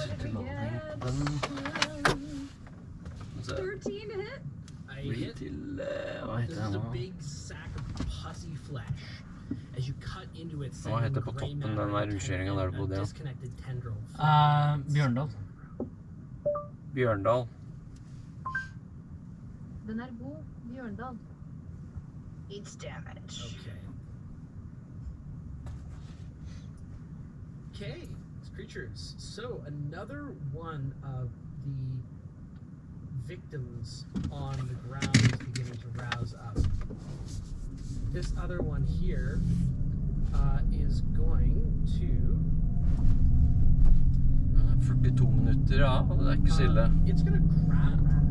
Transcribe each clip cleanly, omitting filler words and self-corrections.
Sitter loading på den. Så 13 to hit. blir til, hva heter det nå? Hva heter på toppen den der utkjøringen der du bodde, ja? Bjørndal. Bjørndal. Den er god, Bjørndal. It's damage. Okay, creatures. So another one of the victims on the ground is beginning to rouse up. This other one here is going to... 42 minutter, ja, det er ikke så ille. It's going to grab Wrath.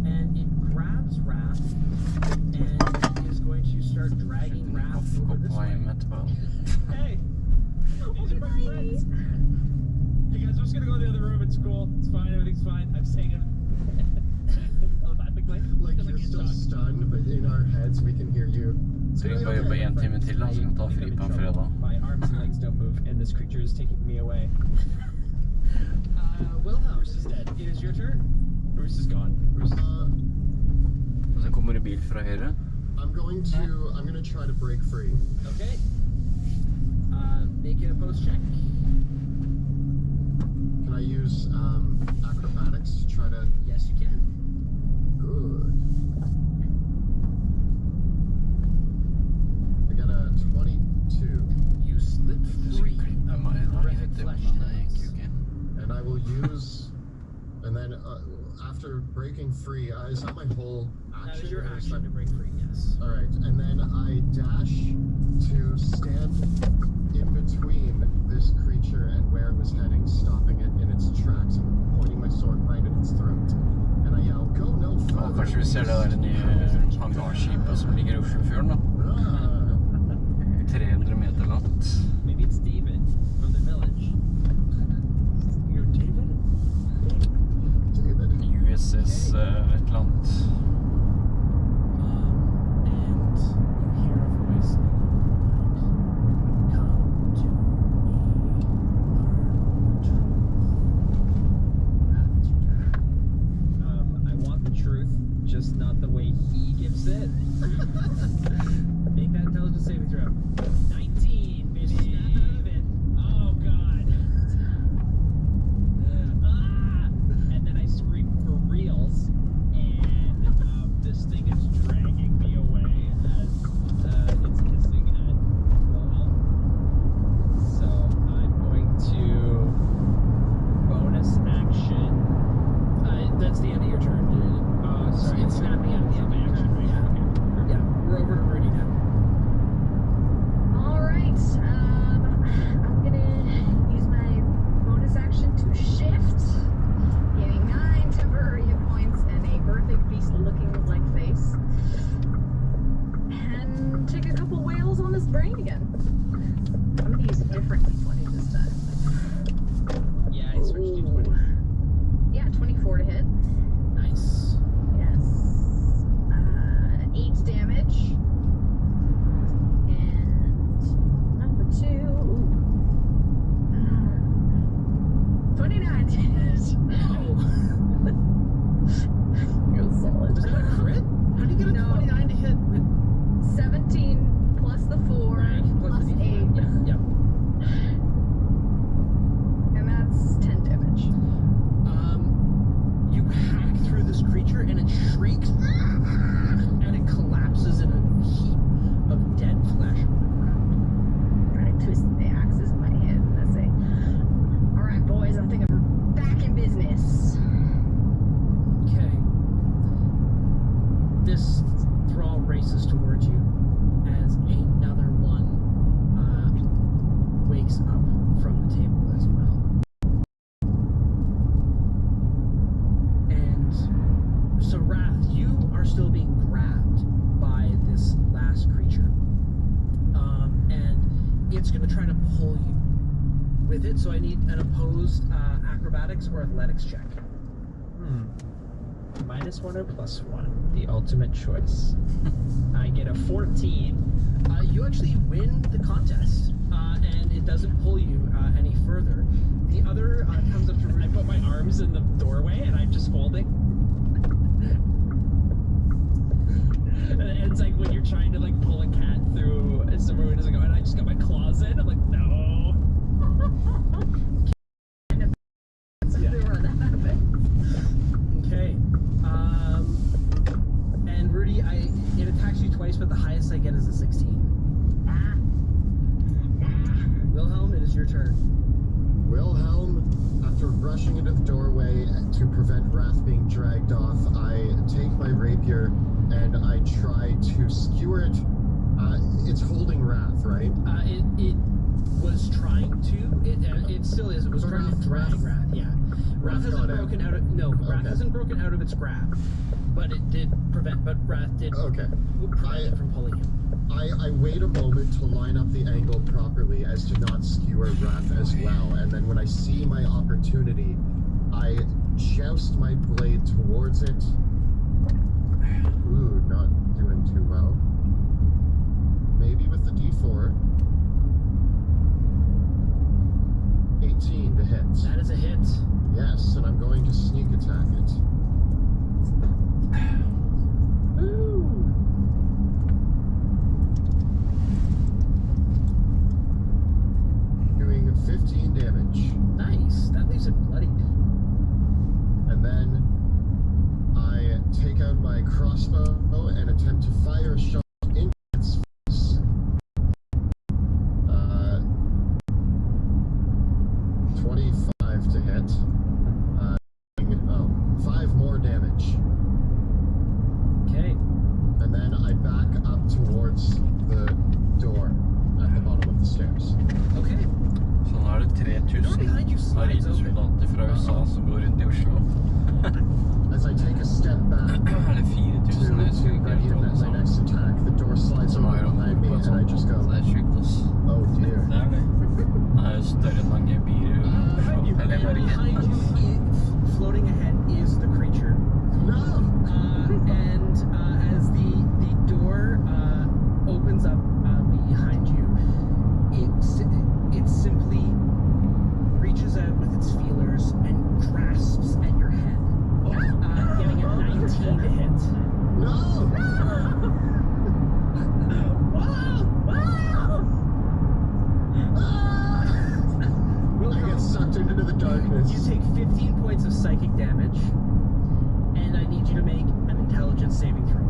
And it grabs Wrath and is going to start dragging Wrath over this way. Hey! These are my friends. Hey guys, I'm just gonna go in the other room. It's cool. It's fine. Everything's fine. I'm saying it telepathically. Like you're still stunned, but in our heads we can hear you. Så vi skal jobbe 1 time til, da, så vi kan ta fri på en fredag. My arms and legs don't move, and this creature is taking me away. Wilhelm, Bruce is dead. It is your turn. Bruce is gone. Bruce. Og så kommer det bil fra høyre. I'm gonna try to break free. Okay. Make an opposed check. Can I use acrobatics to try to... Yes, you can. Good. I got a 22. You slip free of the horrific flesh tentacles. And I will use... And then after breaking free, is that my whole action? That is your action to break free, yes. Alright, and then I dash to stand in between this creature and where it was heading, stopping it in its tracks and pointing my sword right at its throat. And I yell, go no further! Kanskje vi ser det der nye hangarskipet som ligger i Oslofjorden, da. 300 meter langt. Maybe it's David from the village. You're David? David. USS et eller annet. And you hear a voice in your mind. Come to me, I want the truth, just not the way he gives it. Make that intelligence saving throw. 19, baby. Snap out of it. Oh, God. And then I scream for reals, and this thing is dragging me away as it's hissing at Wilhelm. So I'm going to bonus action. That's the end of your turn. Sorry, it's snapping out of the end of your turn, right? Yeah. Yeah, we're over to Rudy now. All right. I'm gonna use my bonus action to shift, gaining 9 temporary hit points and a birthday feast-looking like face, and take a couple whales on this brain again. I'm gonna use a different d20 this time. Yeah, I switched d20. Yeah, 24 to hit. Nice. Yes. 8 damage. And number 2. 29 damage. Real solid. Was that a crit? How do you get a 29 to hit with 17 plus the 4 rank plus the 8. D4? Yep. And that's 10 damage. You hack through this creature and it shrieks and it collapses in a heap of dead flesh on the ground. Trying to twist the axes in my hand and I say, all right, boys, I think I'm back in business. Okay. This thrall races towards you as another one wakes up from the table as well. And so, Wrath, you are still being grabbed by this last creature. And it's going to try to pull you with it, so I need an opposed acrobatics or athletics check. -1 or +1, the ultimate choice. I get a 14. You actually win the contest, and it doesn't pull you any further. the other comes up to Rudy. I put my arms in the doorway and I'm just holding. And it's like when you're trying to like pull a cat through somewhere it doesn't go, and I just got my claws in. I'm like, no. Okay. And Rudy, it attacks you twice, but the highest I get is a 16. Wilhelm, it is your turn. Wilhelm, after rushing into the doorway to prevent Wrath being dragged off, I take my rapier and I try to skewer it. It's holding Wrath, right? It was trying to. It still is. It was trying to drag Wrath. Yeah. Wrath hasn't broken out of. No, Wrath hasn't broken out of its grab, but it did prevent. But Wrath did. Okay. Prevent it from pulling him. I wait a moment to line up the angle properly as to not skewer Wrath as well, and then when I see my opportunity, I joust my blade towards it. Ooh, not doing too well. Maybe with the D4. 18 to hit. That is a hit. Yes, and I'm going to sneak attack it. Ooh. Doing 15 damage. Nice. That leaves it bloodied. And then I take out my crossbow and attempt to fire a shot into its face. 25 to hit. 5 more damage. Okay. And then I back up towards the door at the bottom of the stairs. Okay. Så nå er det 3000 marinesoldater fra USA som går rundt I Oslo. As I take a step back Eller 4000, jeg husker ikke ready helt to hva det my next attack, the door slides Som open er behind me på et and I sånt just go, Det sjukt, ass. oh dear. Det det. Den er jo større enn mange byer i Oslo. Eller And Norge. behind you, floating ahead, is the creature. No! And as the door opens up behind you, it simply reaches out with its feelers and grasps at your head, getting a 19 to hit. No! I get sucked into the darkness. You take 15 points of psychic damage, and I need you to make an intelligence saving throw.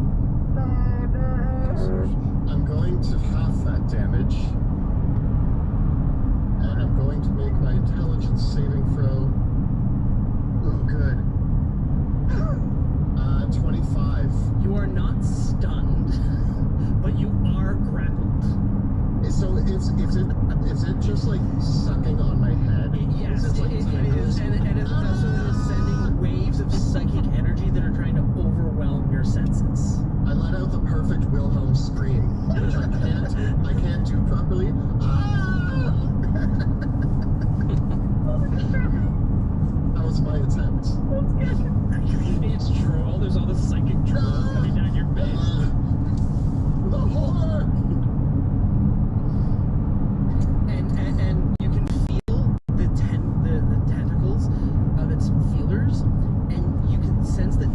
I'm going to half that damage. And I'm going to make my intelligence saving throw. Oh, good. 25. You are not stunned, but you are grappled. So is it just like sucking on my head? Yes, Is it like it tendrils? is, and it also is sending waves of psychic energy that are trying to overwhelm your senses. I let out the perfect Wilhelm scream, which I can't do properly. That was my attempt. It's drool. There's all the psychic drool coming down your face. The horror! And you can feel the tentacles of its feelers, and you can sense that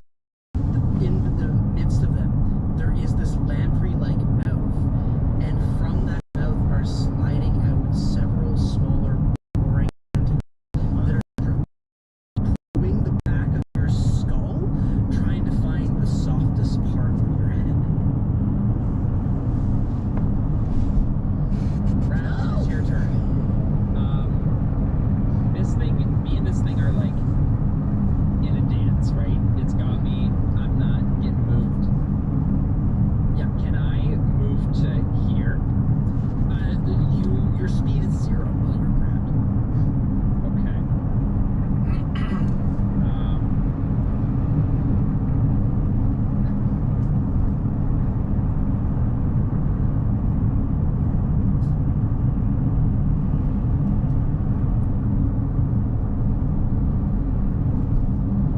in the midst of them there is this lamprey-like mouth, and from that mouth are sliding out several smaller boring tentacles that are probing the back of your skull, trying to find the softest part of your head. Brad, it's your turn. Me and this thing are like in a dance, right? It's got me. I'm not getting moved. Yeah. Can I move to here? Your speed is 0 while you're grabbed. Okay.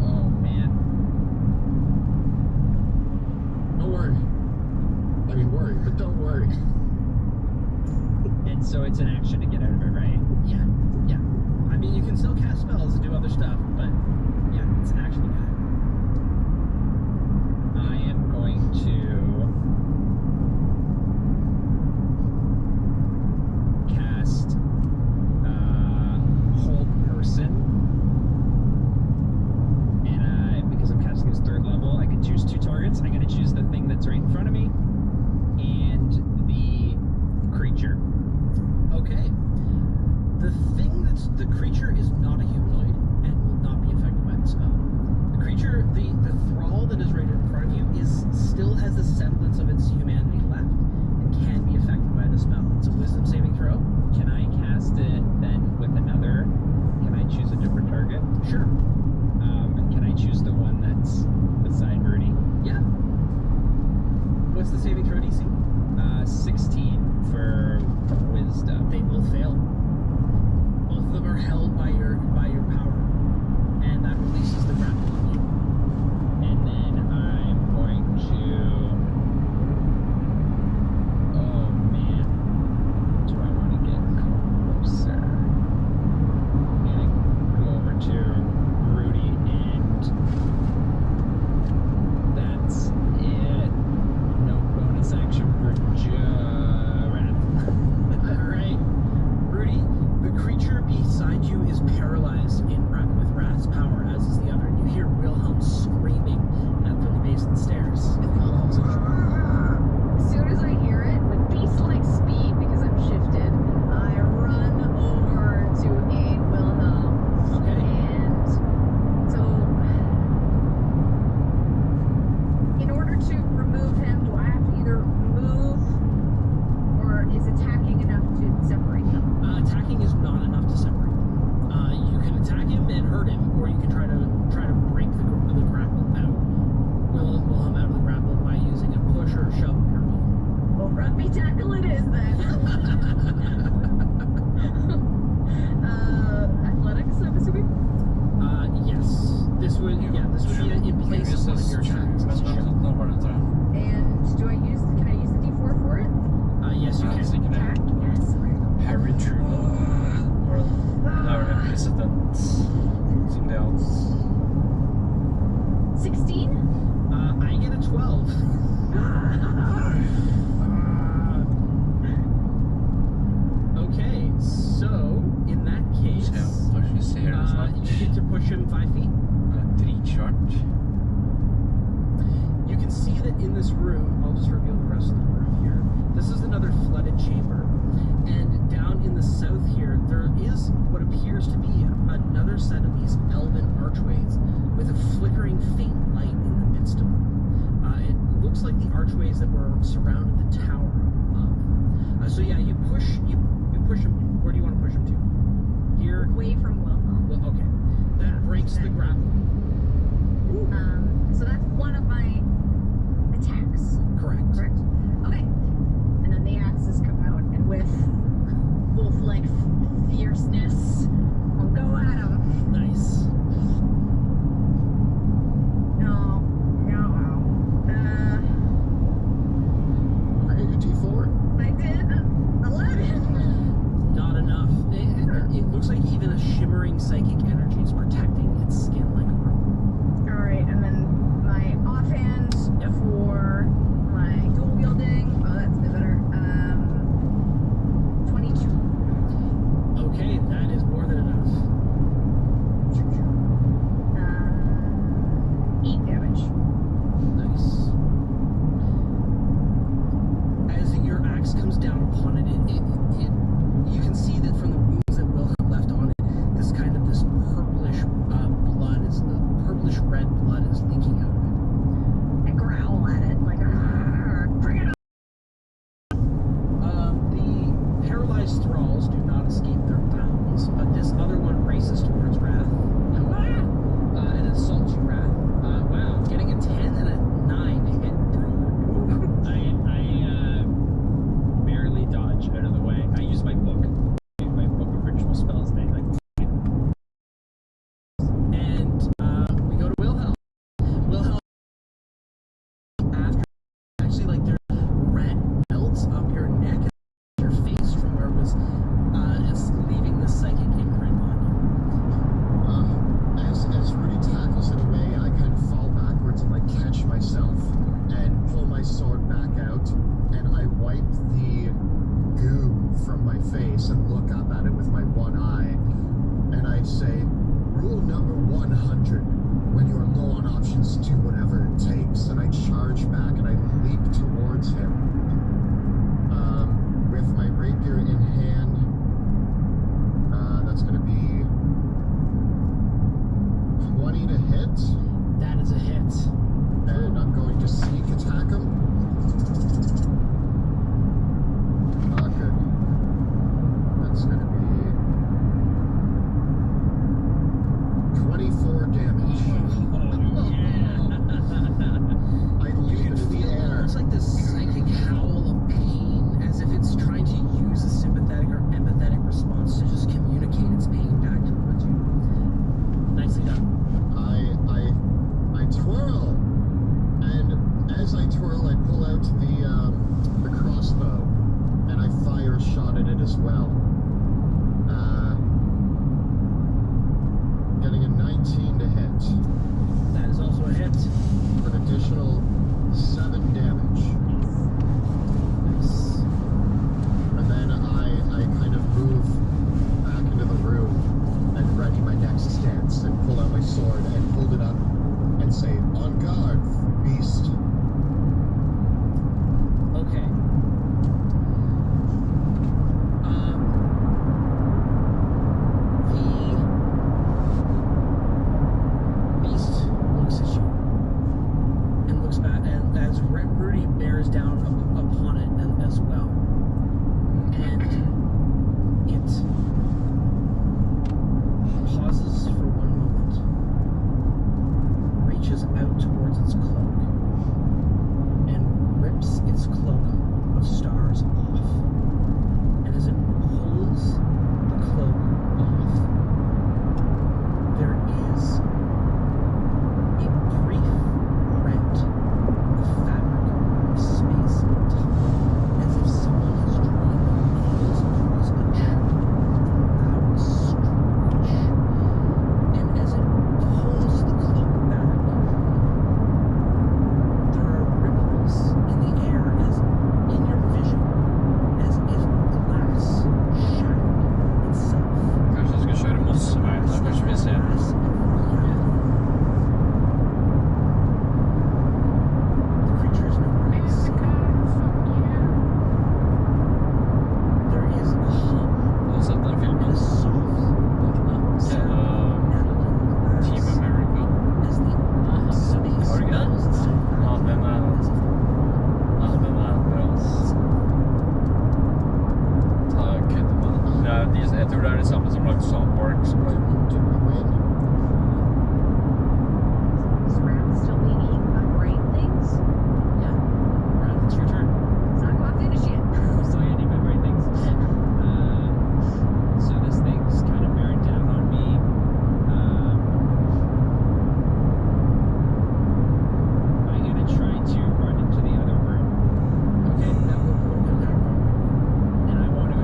Oh man. Don't worry. I mean, worry, but don't worry. And so it's an action to get out of it, right? Yeah. I mean, you can still cast spells and do other stuff, but yeah, it's an actual guy. I am going to cast Hold Person. And because I'm casting his 3rd level, I can choose 2 targets. I'm going to choose the thing that's right in front of me and the creature. Okay. The creature is not a humanoid and will not be affected by the spell. The creature, the thrall that is right in front of you, still has the semblance of its humanity left and can be affected by the spell. It's a wisdom saving throw. Can I cast it then with another? Can I choose a different target? Sure. And can I choose the one that's beside Rudy? Yeah. What's the saving throw DC? 16 for wisdom. They both fail. Both of them are held by your power, and that releases the grapple on you. And then I'm going to. Oh man, do I want to get closer? I'm gonna go over to Rudy, and that's it. No bonus action for Jareth. All right, Rudy. The creature beside you is paralyzed with Wrath's power, as is the other. You hear Wilhelm screaming from the base of the stairs. As soon as I hear it, with beast-like speed, because I'm shifted, I run over to aid Wilhelm. Okay. And so, in order to remove him, do I have to either move, or is attacking enough to separate them? Attacking is not enough to separate them. You can attack him and hurt him, or you can try to break the grapple out. Wilhelm out of the grapple by using a push or a shove of your own. Well, rugby tackle it is then. Athletics, I'm assuming? Yes. This would be in place of one of your attacks. And can I use the D4 for it? Yes, you can. Attack? Yes. Harry Truman. Eller president. Som det er. 16? I get a 12. Okay, so in that case, you get to push him 5 feet. You can see that in this room, I'll just reveal the rest of the room here. This is another flooded chamber. And down in the south here, there is what appears to be another set of these elven archways with a flickering faint light in the midst of them. It looks like the archways that were surrounded the tower above. So yeah, you push him. Where do you want to push him to? Here? Away from Wilhelm. Well, okay. That breaks the grapple. So that's one of my attacks. Correct. Okay. And then the axes come out, and with wolf-like fierceness, I'll go at him. Nice. No. I got your D4. I did 11. Not enough. It looks like even a shimmering psychic energy is protecting its skin like armor. All right, and then my offhand for my dual wielding. Oh, that's a bit better. 22. Okay, that is more than enough. 8 damage. Nice. As your axe comes down upon it, you can see that from the wounds that Wilhelm left on it, this from my face and look up at it with my one eye. And I say, rule number 100, when you are low on options, do whatever it takes. And I charge back and I leap towards him. With my rapier in hand, that's going to be 20 to hit. That is a hit. And I'm going to sneak attack him. Ah, good. That's going to be 24 damage. I leap into the air. It's like this psychic howl of pain, as if it's trying to use a sympathetic or empathetic response to just communicate its pain back towards you. Nicely done. I twirl, and as I twirl, I pull out the crossbow, and I fire a shot at it as well. Getting a 19 to hit. That is also a hit. For an additional 7 damage. Nice. And then I kind of move back into the room and ready my next stance and pull out my sword and hold it up and say, on guard, beast. Okay. The beast looks at you and looks back, and as Rudy bears down upon it as well, and it pauses for one moment, reaches out towards its cloak, and rips its cloak of stars off. And as it pulls the cloak off, there is a brief rent in the fabric of space and time, as if someone has drawn nails across a chart with a loud screech. And as it pulls the cloak back, there are ripples in the air, as in your vision, as if glass shattered itself. Kanskje jeg skal kjøre Mosseveien, da kanskje vi ser. Glass of reality. The creature is nowhere to be seen. There is a hum Jeg har sett den and filmen. a soft Team America. as the space Har du ikke det? pulls itself back Ja, den er bra. ass. Ta kødder med det. Jeg tror det er de samme som lagde Soundpark. Som lagde Did we win? Is Rat still being eaten by brain things? Yeah. Right, it's your turn. It's not quite finished yet. So yeah, any great things. So this thing's kind of bearing down on me. I'm gonna try to run into the other room. Okay, that will open that room. And I want to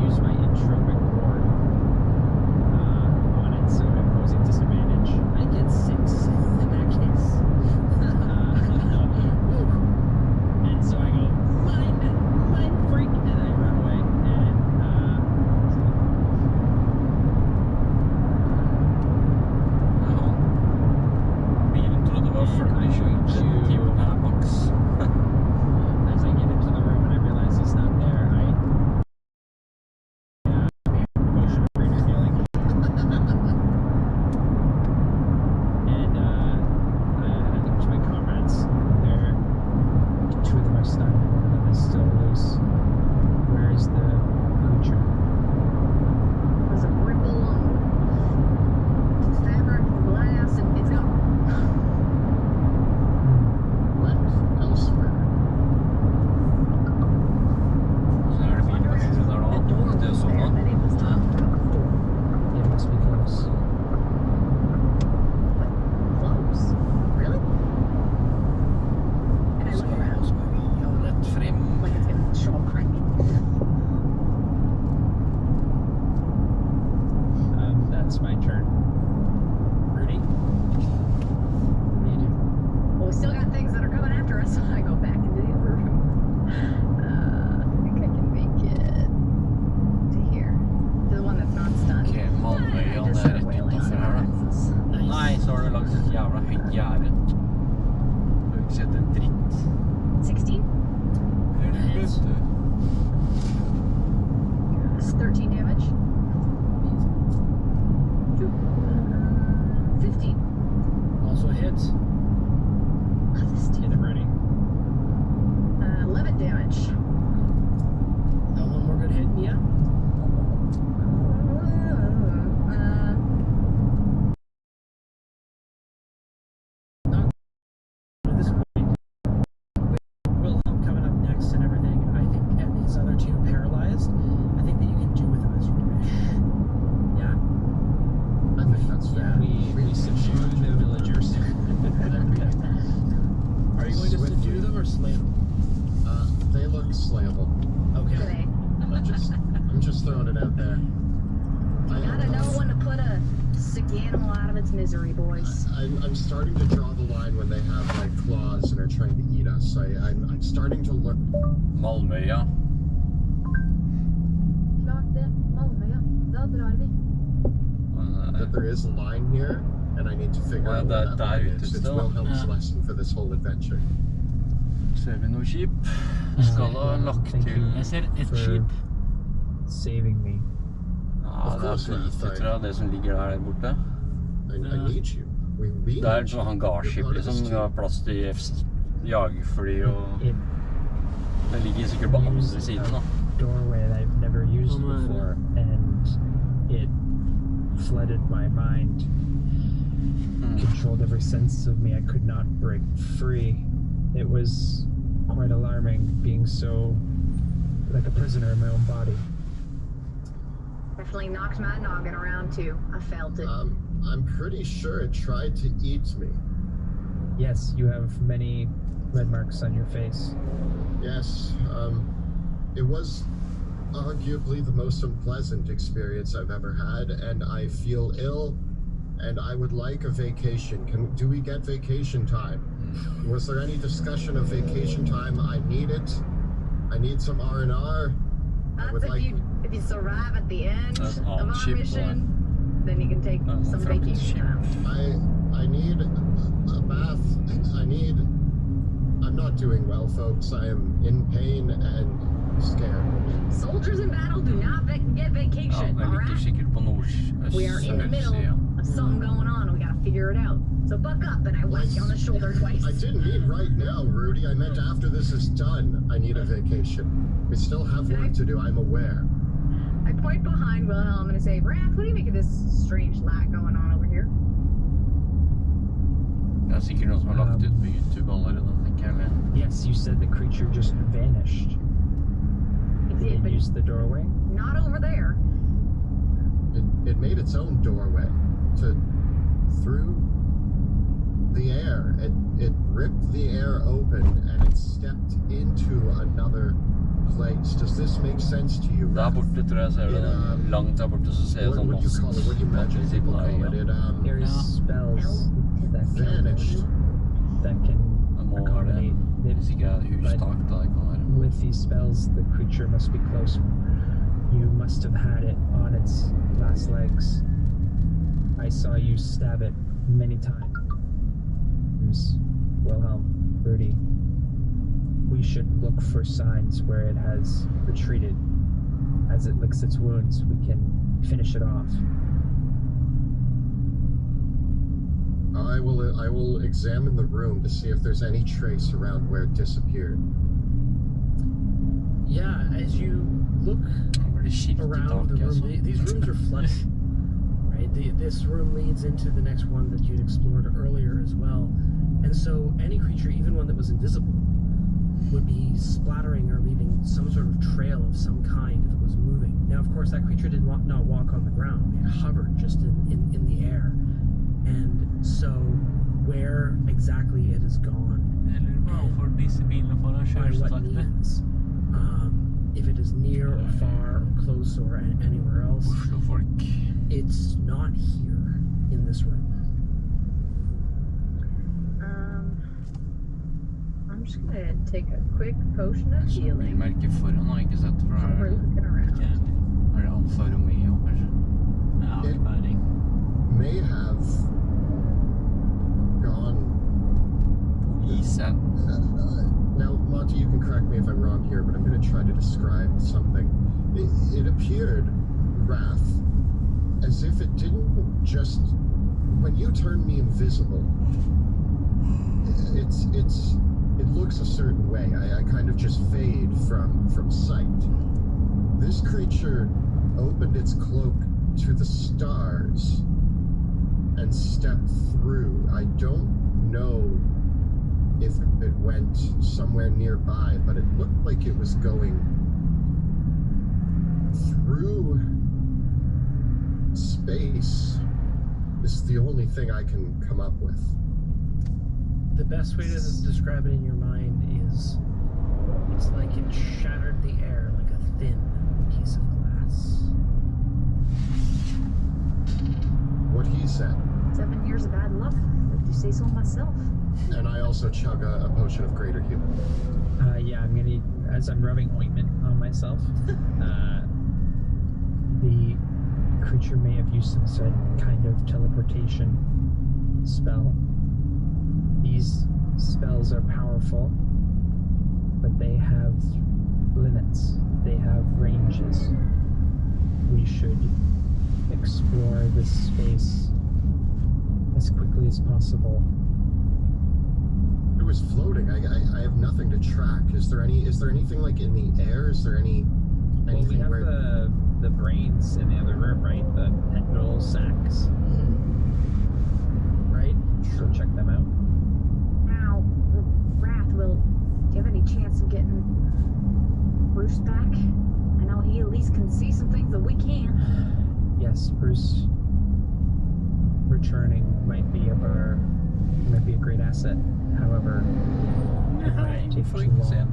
use my entropic ward on it. So I'm Just throwing it out there. You gotta know when to put a sick animal out of its misery, boys. I'm starting to draw the line when they have like claws and are trying to eat us. I'm starting to look. Malmö, ja. Klart det. Malmö, ja. Da drar vi. That there is a line here, and I need to figure out what that line is. It's Wilhelm's lesson for this whole adventure. Ser vi noe skip? Skal ha lagt Thank til... you Jeg ser et for skip. saving me. Ja, det er lite, tror jeg, det som ligger der borte. I need you. We Det er et sånn hangarskip, liksom. Det har plass til jagerfly og... It Det ligger sikkert på andre siden, da. doorway that I've never used before, and it flooded my mind, controlled every sense of me. I could not break free. It was quite alarming, being so like a prisoner in my own body. Definitely knocked my noggin around too. I felt it. I'm pretty sure it tried to eat me. Yes, you have many red marks on your face. Yes, it was arguably the most unpleasant experience I've ever had, and I feel ill, and I would like a vacation. Do we get vacation time? Was there any discussion of vacation time? I need it. I need some R&R. That's if you survive at the end That's of all our ship mission, then you can take some from the vacation ship. time. I need a bath. I'm not doing well, folks. I am in pain and scared. Soldiers in battle do not get Ja, vacation, det all ligger right? sikkert på We are in the middle nord-siden. of something going on. We gotta figure it out. So buck up, and I whack you on the shoulder twice. I didn't mean right now, Rudy. I meant after this is done, I need a vacation. We still have work to do, I'm aware. I point behind Wilhelm and I say, Wrath, what do you make of this strange lag going on over here? Det er sikkert noen som har lagt ut på YouTube allerede, tenker jeg. Yes, you said the creature just vanished. It Did did, it but use the doorway? not over there. It made its own doorway through the air. It ripped the air open and it stepped into another place. Does this make sense to you? Der borte tror jeg ser det. Langt der borte så ser jeg What sånn would you call it? What do you imagine people call it? There is spells that Vanished. can Det må være det. accommodate it. Hvis ikke er det hustak, da det kan være. With these spells, the creature must be close. You must have had it on its last legs. I saw you stab it many times. Wilhelm, Rudy. We should look for signs where it has retreated. As it licks its wounds, we can finish it off. I will examine the room to see if there's any trace around where it disappeared. Yeah, as you look Det blir skilt i around the taket, room, altså. these rooms are flooded. Right? This room leads into the next one that you'd explored earlier as well. And so any creature, even one that was invisible, would be splattering or leaving some sort of trail of some kind if it was moving. Now, of course, that creature did not walk on the ground. It hovered just in the air. And so where exactly it is gone, by what means, if it is near or far or close or anywhere else, Oslo-folk. it's not here in this room. I'm just gonna take a quick potion of healing. Bilmerke foran har jeg ikke sett, for We're looking around. er det Alfa Romeo, kanskje? Ja, It may have gone. Isen. Now, Monty, you can correct me if I'm wrong here, but I'm going to try to describe something. It appeared, Wrath, as if it didn't just... When you turn me invisible, it looks a certain way. I kind of just fade from sight. This creature opened its cloak to the stars and stepped through. I don't know if it went somewhere nearby, but it looked like it was going through space. This is the only thing I can come up with. The best way to describe it in your mind is it's like it shattered the air like a thin piece of glass. said. 7 years of bad luck, if you say so myself. And I also chug a potion of greater healing. Yeah, I'm gonna, as I'm rubbing ointment on myself, the creature may have used some sort of kind of teleportation spell. These spells are powerful, but they have limits. They have ranges. We should explore this space as quickly as possible. It was floating. I have nothing to track. Is there anything like in the air? Is there anything Well, we have where the brains in the other room, right? The tendril sacks. Right? So check them out. Now, Wrath, do you have any chance of getting Bruce back? I know he at least can see some things that we can't. Yes, Bruce returning might be a great asset. However, it might take får too ikke se long.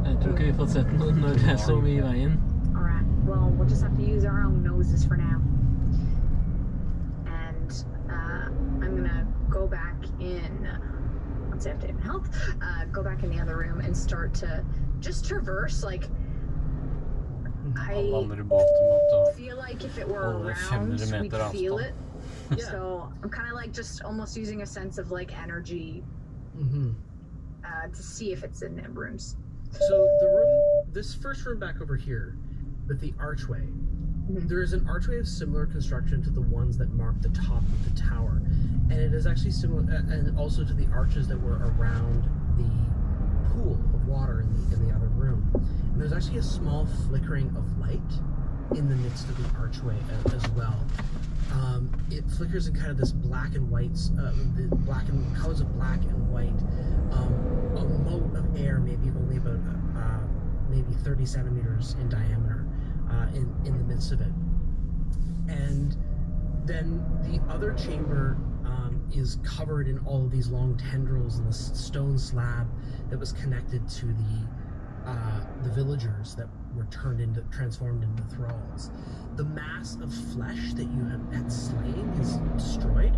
Jeg tror ikke vi får sett noe når det er så mye i veien. Alright, well, we'll just have to use our own noses for now. And I'm gonna go back in, let's say I have to have health, go back in the other room and start to just traverse, like, Alle I andre båter måtte feel like if it were Holde around, 500 we'd meter feel avstand. it. Yeah. So I'm kind of like just almost using a sense of like energy to see if it's in the rooms. So the room, this first room back over here, with the archway, there is an archway of similar construction to the ones that mark the top of the tower, and it is actually similar, and also to the arches that were around the pool of water in the other room. And there's actually a small flickering of light in the midst of the archway as well. It flickers in kind of this black and white, the colors of black and white, a mote of air, maybe only about maybe 30 centimeters in diameter, in the midst of it. And then the other chamber is covered in all of these long tendrils and the stone slab that was connected to the villagers that were transformed into thralls. The mass of flesh that you had slain is destroyed,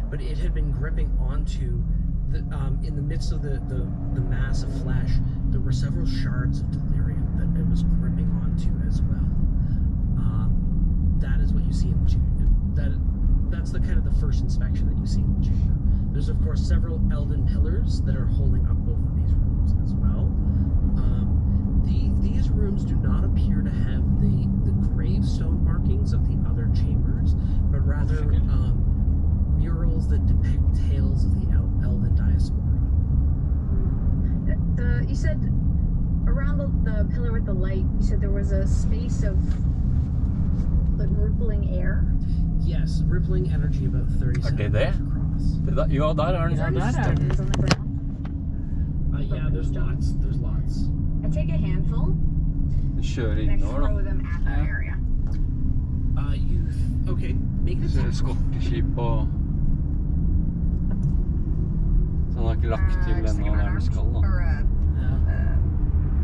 but it had been gripping onto the in the midst of the mass of flesh. There were several shards of delirium that it was gripping onto as well. That is what you see in the chamber. That's the kind of the first inspection that you see in the chamber. There's of course several elven pillars that are holding up both of these rooms as well. These rooms do not appear to have the gravestone markings of the other chambers, but rather murals that depict tales of the elven diaspora. You said around the pillar with the light, you said there was a space of like rippling air? Yes, rippling energy about 30 centimeters across. Ja, der er den. Is there any stones on the ground? Yeah, there's lots. I take a handful Kjører and I innover, throw da. them at that area. Okay, make a Så attack. Skokkeskip og Så han har ikke lagt til Just ennå like der den skal, da. or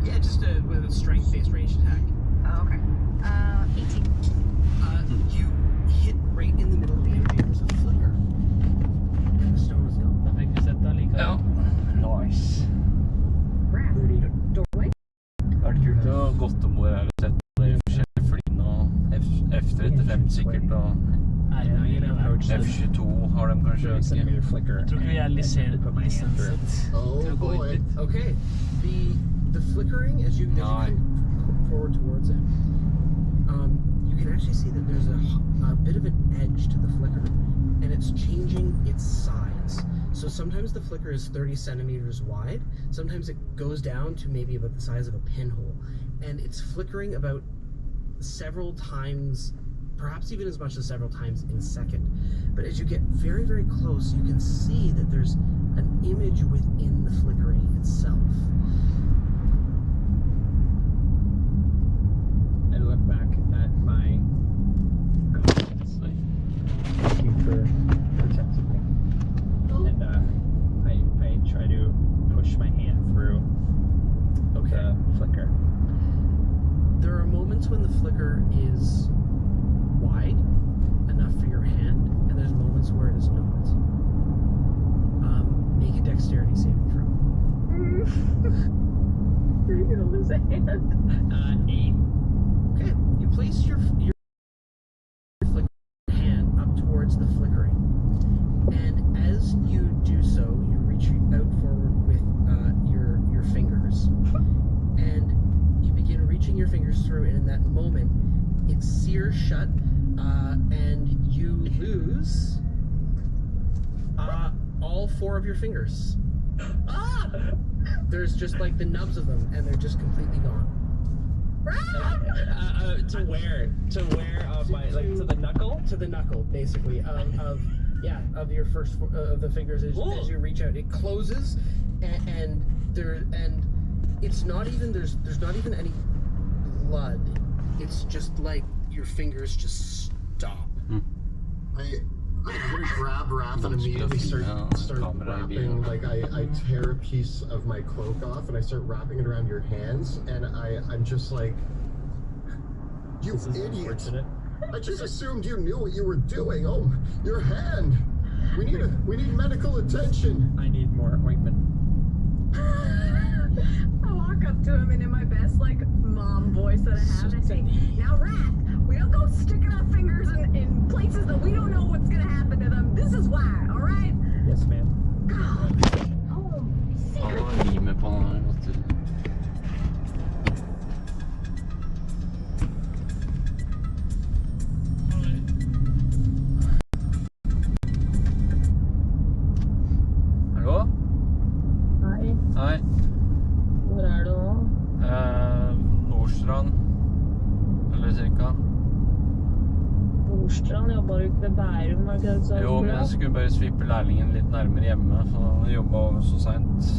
Yeah, just with a strength-based range attack. oh, okay. 18. You hit right in the middle of the energy. There's a flicker, and the stone is gone. Da fikk vi sett det likevel. Ja. Nice. Wrath. Doorway. Det har vært kult å gått om hvor jeg har sett de forskjellige flyene og F-35 sikkert og F-22 har de kanskje ikke. Centimeter flicker. Jeg tror ikke vi er lisenset Oh til å gå boy. inn dit. Okay, the flickering as you come forward towards it, you can actually see that there's a bit of an edge to the flicker, and it's changing its size. So sometimes the flicker is 30 centimeters wide, sometimes it goes down to maybe about the size of a pinhole, and it's flickering about several times, perhaps even as much as several times in a second. But as you get very, very close, you can see that there's an image within the flickering itself. I look back at my comrades. Thank you for protecting me. And I try to push my hand through the flicker. There are moments when the flicker is wide enough for your hand, and there's moments moments where it is not. Make a dexterity saving throw. Are you gonna lose a hand? 8. Okay, you place your flickering hand up towards the flickering, and as you do so, you reach out forward with your fingers, and you begin reaching your fingers through, and in that moment, it sears shut, and you lose all 4 of your fingers. There's just like the nubs of them, and they're just completely gone. To where? To where of my, like, to the knuckle? To the knuckle, basically, of your first of the fingers as you reach out. It closes, and it's not even there's not even any blood. It's just like your fingers just stop. I'm gonna grab Raph and immediately start wrapping, like I tear a piece of my cloak off and I start wrapping it around your hands, and I'm just like, you idiot! I just assumed you knew what you were doing. Oh, your hand! We need medical attention. I need more ointment. I walk up to him and in my best like mom voice that I have, I say, "Now, Raph, we don't go sticking our fingers in places that we don't know what's gonna happen to them. This is why, all right?" Yes, ma'am. God. Oh, Han var limet på den. Hallo? Hei, Hei. hvor er du nå? Nordstrand. Eller cirka. Nordstrand, jobber du ikke ved Bærum, var det ikke det du sa? Jo, men jeg skulle bare svippe lærlingen litt nærmere hjemme, for han jobbet over så sent.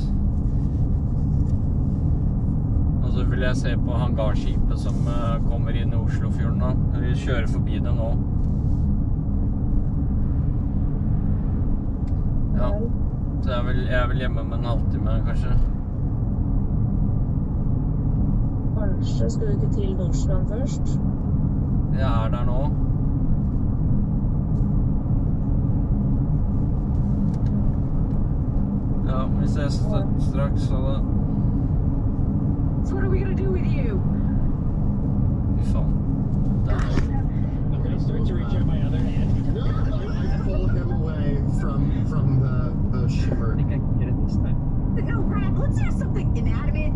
Og så vil jeg se på hangarskipet som kommer inn i Oslofjorden nå. Jeg vil kjøre forbi det nå. Ja, så jeg er vel hjemme med en halvtime, kanskje. Kanskje skal du ikke til Nordstrand først? Jeg er der nå. Ja, vi ses straks, så da. So what are we gonna do with you? Fy faen. I'm gonna start to reach out my other hand. No, I pull him away from the shimmer. I think I can get it this time. No, Raph, let's have something inanimate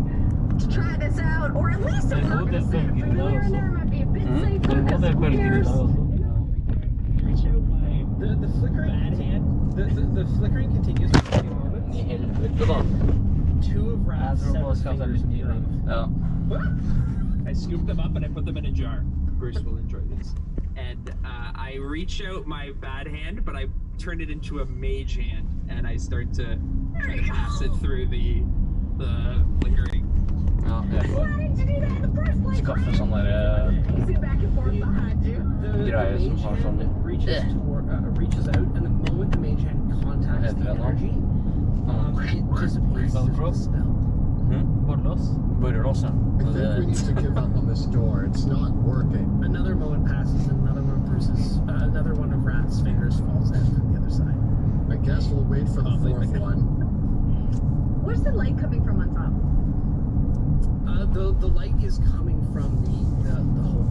to try this out, or at least a purpose. Familiar in there might be a bit safer because who cares? Reach out my The flickering bad hand. the flickering continues for a few moments. I helvete da. 2 of Raph's Jeg tror nå 7 skal jeg fingers lyst til leave. Ja. I scoop them up and I put them in a jar. Bruce will enjoy these. And I reach out my bad hand, but I turn it into a mage hand, and I start to try to pass it through the flickering. Ja, jeg Why did you do that in the first place? skaffer sånn der Sit back and forth behind you. The Greier som mage har sånn hand reaches out, and the moment the mage hand contacts the Heter det nå? energy, it dissipates Velcro? the spell. Borrelås? Borrelås, ja. I think we need to give up on this door. It's not working. Another moment passes, and another one of Raph's fingers falls out from the other side. I guess we'll wait for the fourth one. Where's the light coming from on top? The light is coming from the hole.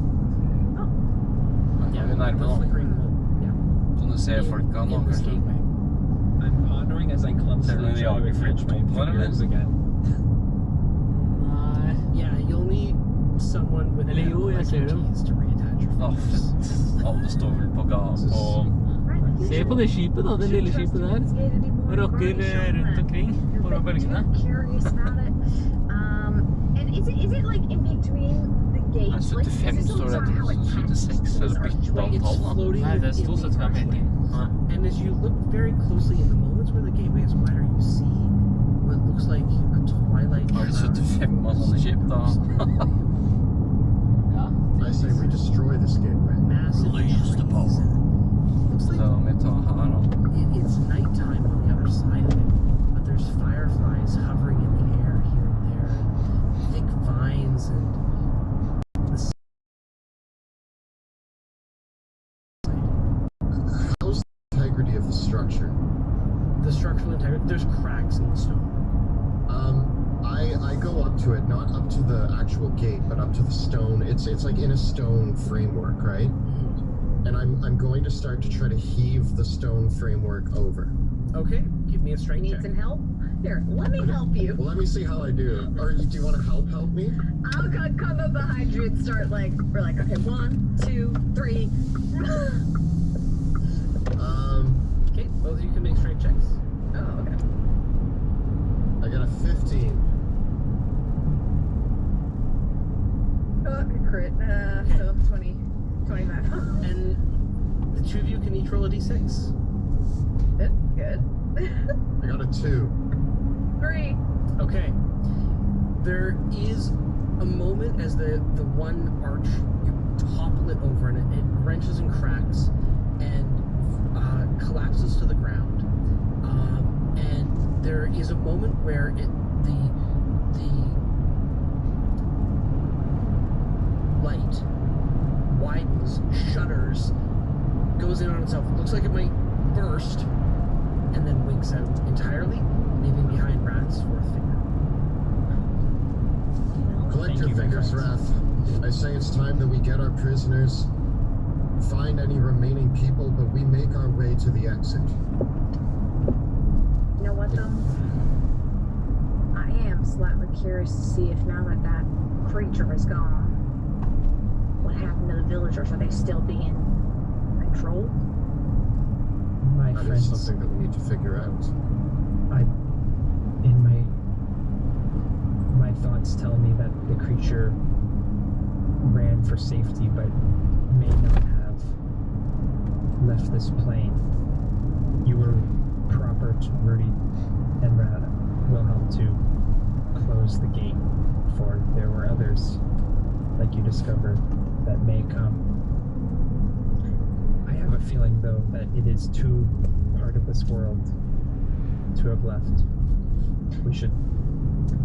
Ja, vi nærmer The nå. flickering hole. Yeah. Kan du se folka nå, In this kanskje? gateway. I'm pondering as I Ser du clumsily noen try to attach my jagerflytomter, eller? fingers again. Nei. Yeah, you'll need someone with Eller jo, jeg ser dem. expertise to reattach your Å, fingers. fett. Alle står vel på gata. Se på det skipet da, det lille skipet der. Rocker rundt omkring på bølgene. Curious about it. And is it like in between the Nei, gates? Like, 75 is it står det somehow etter attached 76, to eller this bytte archway? It's antall da. floating Nei, det sto in the 75 hele tiden. archway. And as you look very closely in the moments where the gateway is wider, you see what looks like a twilight. Har de 75 av sånne skip da? Ja. I say we destroy this gateway. Massive Release the trees. Looks Så like da må vi ta her da. it's nighttime on the other side of it, but there's fireflies hovering in the air here and there, and thick vines and the How's the integrity of the structure? The structural integrity, there's cracks in the stone. I go up to it, not up to the actual gate, but up to the stone. It's like in a stone framework, right? And I'm going to start to try to heave the stone framework over. Okay, give me a strength Need check. some help? Here, let me help you. Well, let me see how I do. Or do you want to help me? I'll come up behind you and start we're like, okay, 1, 2, 3. Okay, both of you can make strength checks. Oh, okay. I got a 15. Oh, crit. So 20, 25. And the two of you can each roll a d6. Good. I got a 2. 3. Okay. There is a moment as the one arch, you topple it over and it wrenches and cracks and collapses to the ground. And there is a moment where the light widens, shudders, goes in on itself. It looks like it might burst, and then winks out entirely, leaving behind Wrath's fourth finger. Collect your fingers, Wrath. I say it's time that we get our prisoners, find any remaining people, but we make our way to the exit. You know what, though? I am slightly curious to see if now that that creature is gone, what happened to the villagers? Are they still being controlled? My That is friends, something that we need to figure out. my thoughts tell me that the creature ran for safety, but may not have left this plane. You were proper to Rudy and Wilhelm to close the gate, for there were others, like you discovered, that may come. I have a feeling, though, that it is too part of this world to have left. We should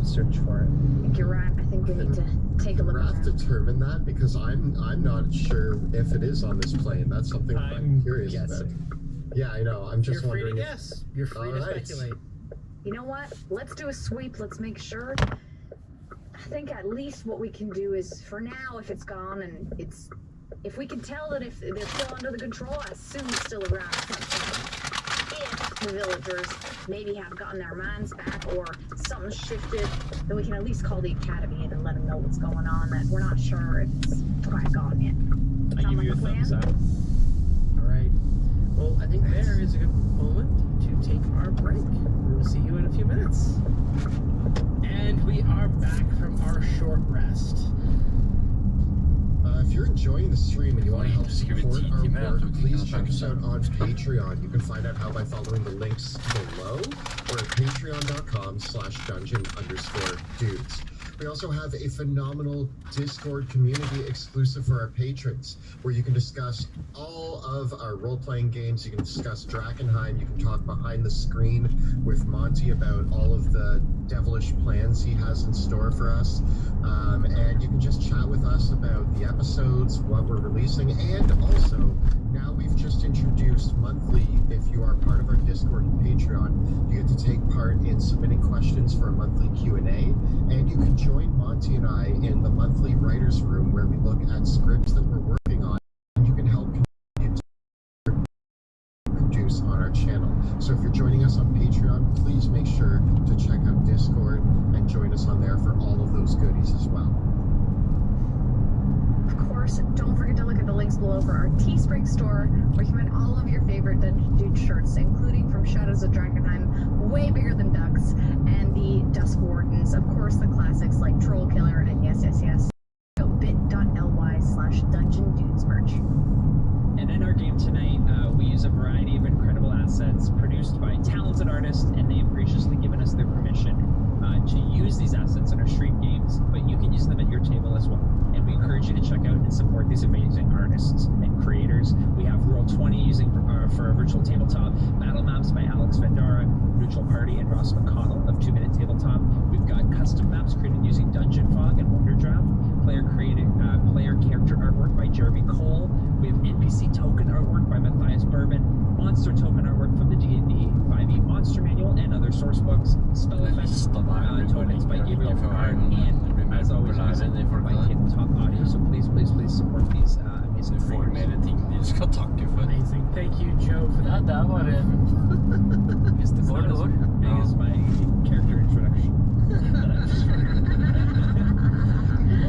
search for it. I think you're right. I think we need to take a look Wrath around. determine that, because I'm not sure if it is on this plane. That's something that I'm curious about. Yeah, I know. I'm just You're free to wondering. guess. You're free to Alright. speculate. You know what? Let's do a sweep. Let's make sure. I think at least what we can do is, for now, if it's gone and if we can tell that if they're still under the control, I assume it's still around. If the villagers maybe have gotten their minds back or something's shifted, then we can at least call the academy in and let them know what's going on, that we're not sure if it's quite gone yet. I Sound give you a like a thumbs plan? up. All right. Well, I think there is a good moment to take our break. We will see you in a few minutes. And we are back from our short rest. If you're enjoying the stream and you want to help Ska vi support our tio med work, att vi please kan check us chansa. out on Patreon. You can find out how by following the links below or at patreon.com/dungeon_dudes. We also have a phenomenal Discord community exclusive for our patrons, where you can discuss all of our role-playing games. You can discuss Drakkenheim. You can talk behind the screen with Monty about all of the devilish plans he has in store for us. And you can just chat with us about the episodes, what we're releasing, and also now we've just introduced monthly, if you are part of our Discord and Patreon, you get to take part in submitting questions for a monthly Q&A, and you can join Monty and I in the monthly writer's room where we look at scripts that we're working on, and you can help contribute to produce on our channel. So if you're joining us on Patreon, please make sure to check out Discord and join us on there for all of those goodies as well. Of course, don't forget to look at the links below for our Teespring store, where you can find all of your favorite Dungeon Dude shirts, including from Shadows of Drakkenheim, way bigger than ducks, and the Dusk Wardens. Of course, the classics like Troll Killer and yes, bit.ly/Dungeon Dudes merch. And in our game tonight, we use a variety of incredible assets produced by talented artists, and they've graciously given us their permission to use these assets in our stream games, but you can use them at your table as well. And we encourage you to check out and support these amazing artists and creators. We have Roll20 using for a virtual tabletop, Battle Maps by Alex Vendara, Neutral Party and Ross McConnell of 2 Minute Tabletop. We've got custom maps created using Dungeon Fog and Wonderdraft, player character artwork by Jeremy Cole. We have NPC token artwork by Matthias Bourbon, monster token artwork from the D&D 5e Monster Manual and other source books, spell effects, tokens by Gabriel Farrar, and as always, music by Tabletop Audio. So please support these amazing Du får creators. mer ting du skal takke for. Amazing. Thank you, Joe, for Ja, that. det var det. Hvis det går, det går. Big as my character introduction. that I've described.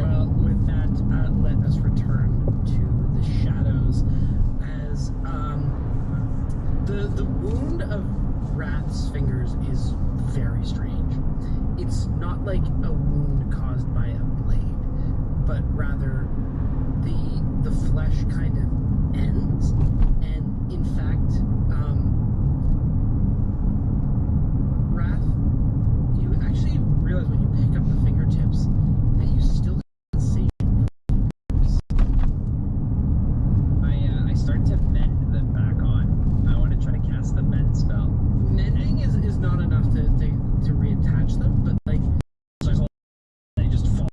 Well, with that, let us return to the shadows as the wound of Wrath's fingers is very strange. It's not like a wound caused by a blade, but rather the flesh kind of ends, and in fact, Wrath, you actually realize when you pick up the fingertips that you still have sensation. I start to mend them back on. I want to try to cast the mend spell. Mending is not enough to reattach them, but like They just fall.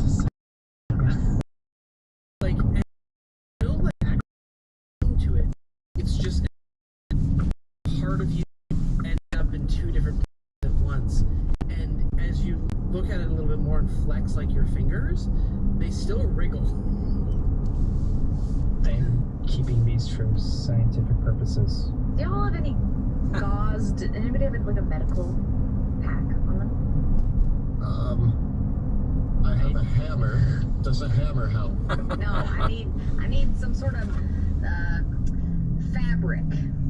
and still like to it. It's just part of you end up in two different places at once. And as you look at it a little bit more and flex like your fingers, they still wriggle. I'm keeping these for scientific purposes. Do y'all have any gauze? Did anybody have like a medical pack on them? I have a hammer. Does a hammer help? No, I need some sort of fabric.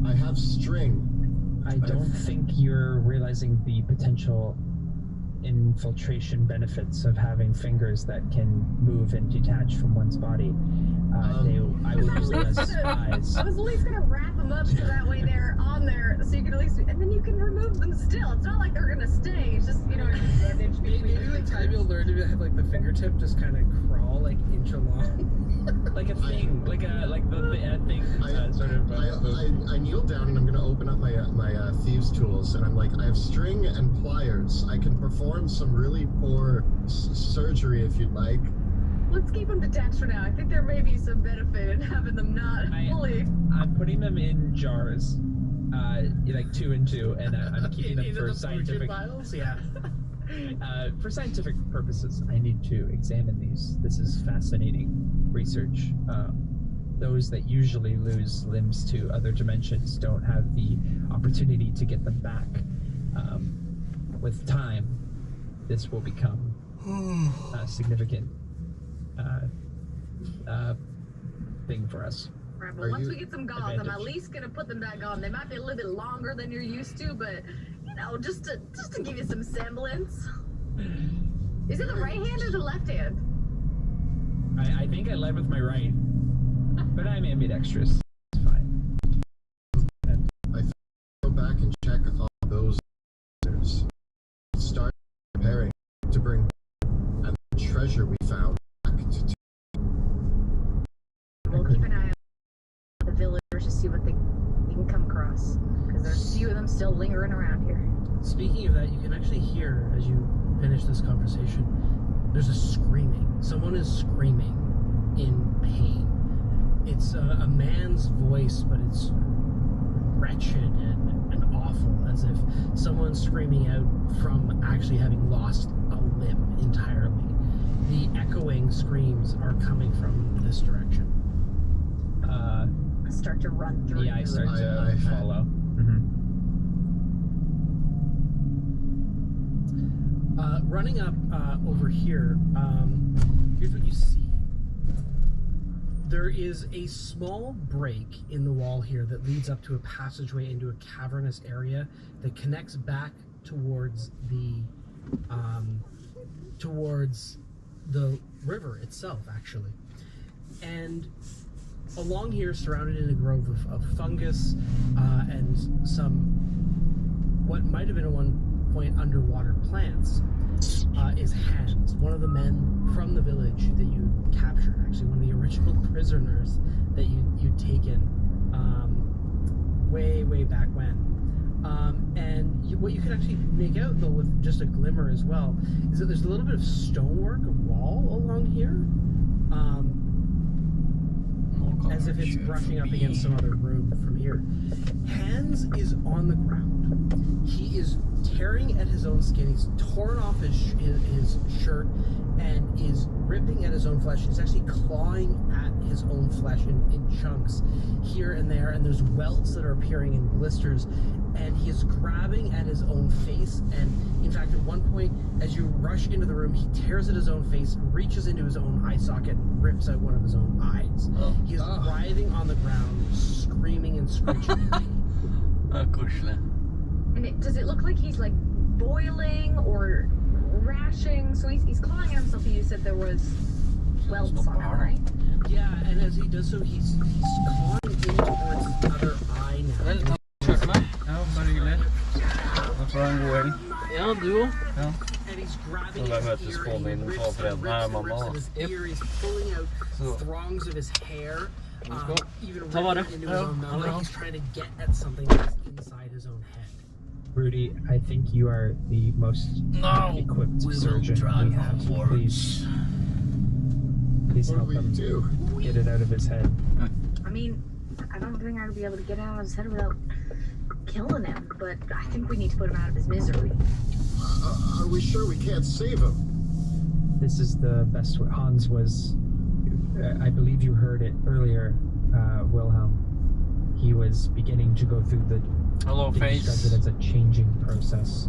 I have string. I don't think you're realizing the potential infiltration benefits of having fingers that can move and detach from one's body. I would use them as spies. I was at least gonna wrap them up so that way they're on there, so you can at least, and then you can remove them still. It's not like they're gonna stay. It's just damage Maybe with time you'll learn to have like the fingertip just kind of crawl like inch along. Like a thing, like the thing, sort of. I kneel down and I'm gonna open up my thieves' tools, and I'm like, I have string and pliers. I can perform some really poor surgery if you'd like. Let's keep them detached for now. I think there may be some benefit in having them not fully. I'm putting them in jars, like 2 and 2, and I'm keeping them Into for the scientific. files? Yeah. For scientific purposes. I need to examine these. This is fascinating research. Those that usually lose limbs to other dimensions don't have the opportunity to get them back. With time, this will become a significant thing for us. Right, but Are once you- we get some gauze, I'm at Advantage. least gonna put them back on. They might be a little bit longer than you're used to, but just to give you some semblance. Is it the right hand or the left hand? I think I led with my right, but I'm ambidextrous. It's fine. Go back and check all those answers. Start preparing to bring and the treasure we found back to. We'll keep an eye on the villagers to see what we can come across, because there's a few of them still lingering around here. Speaking of that, you can actually hear as you finish this conversation, there's a screaming. Someone is screaming in pain. It's a man's voice, but it's wretched and awful, as if someone's screaming out from actually having lost a limb entirely. The echoing screams are coming from this direction. I start to run through. Yeah, I start to I follow. Running up over here, here's what you see. There is a small break in the wall here that leads up to a passageway into a cavernous area that connects back towards the river itself, actually. And along here, surrounded in a grove of fungus and some what might have been at one point underwater plants, is Hans, one of the men from the village that you captured, actually one of the original prisoners that you'd taken way back when. What you can actually make out, though, with just a glimmer as well, is that there's a little bit of stonework, a wall along here. as if it's brushing up against some other room from here. Hans is on the ground. He is tearing at his own skin. He's torn off his shirt and is ripping at his own flesh. He's actually clawing at his own flesh in chunks here and there, and there's welts that are appearing in blisters, and he is grabbing at his own face. And in fact, at one point, as you rush into the room, he tears at his own face, reaches into his own eye socket, and rips out one of his own eyes. He is writhing on the ground, screaming and screeching. Koselig. And does it look like he's like boiling or rashing? So he's clawing at himself. You said there was welts on him, right? Yeah, and as he does so, he's clawing in towards his other eye now. Kjørte meg. Ja, bare hyggelig. Da får du en god helg. Ja, du òg. Ja. And he's grabbing Så da his møtes ear, på and he min rips på and fredag. rips Nei, and mamma rips da. at his ear. He's pulling out Så. throngs of his hair, even Ta vare. ripping into his own mouth. Ja. Like he's trying to get at something that's inside his own head. Rudy, I think you are the most equipped surgeon we have. Please What help do we him do? get it out of his head. I mean, I don't think I'd be able to get out of his head without killing him, but I think we need to put him out of his misery. Are we sure we can't save him? This is the best way. Hans was, I believe you heard it earlier, Wilhelm. He was beginning to go through the, Hello, he describes face. it as a changing process.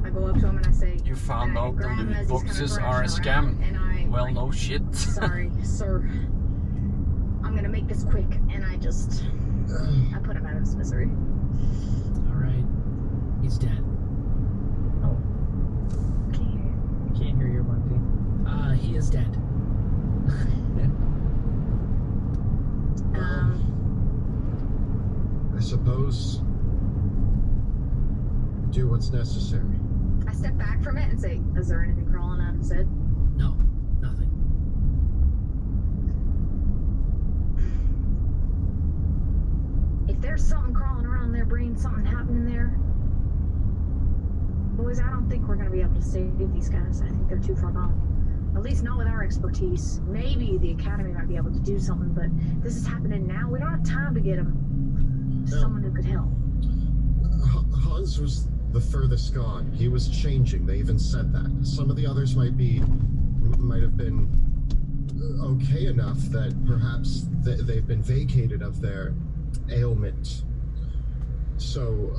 I go up to him and I say, You found and I out the grab him loot as he's boxes kinda are a thrashing scam. around, and I, Well, like, no shit. sorry, sir. I'm gonna make this quick, and I put him out of his misery. All right, he's dead. Oh, Can you hear? I can't hear your Monty. He is dead. I suppose do what's necessary. I step back from it and say, is there anything crawling out of his head? No, nothing. If there's something crawling around their brain, something happening there, boys, I don't think we're gonna be able to save these guys. I think they're too far gone. At least not with our expertise. Maybe the academy might be able to do something, but this is happening now. We don't have time to get them someone who could help. Hans was the furthest gone. He was changing. They even said that. Some of the others might have been okay enough that perhaps they've been vacated of their ailment. So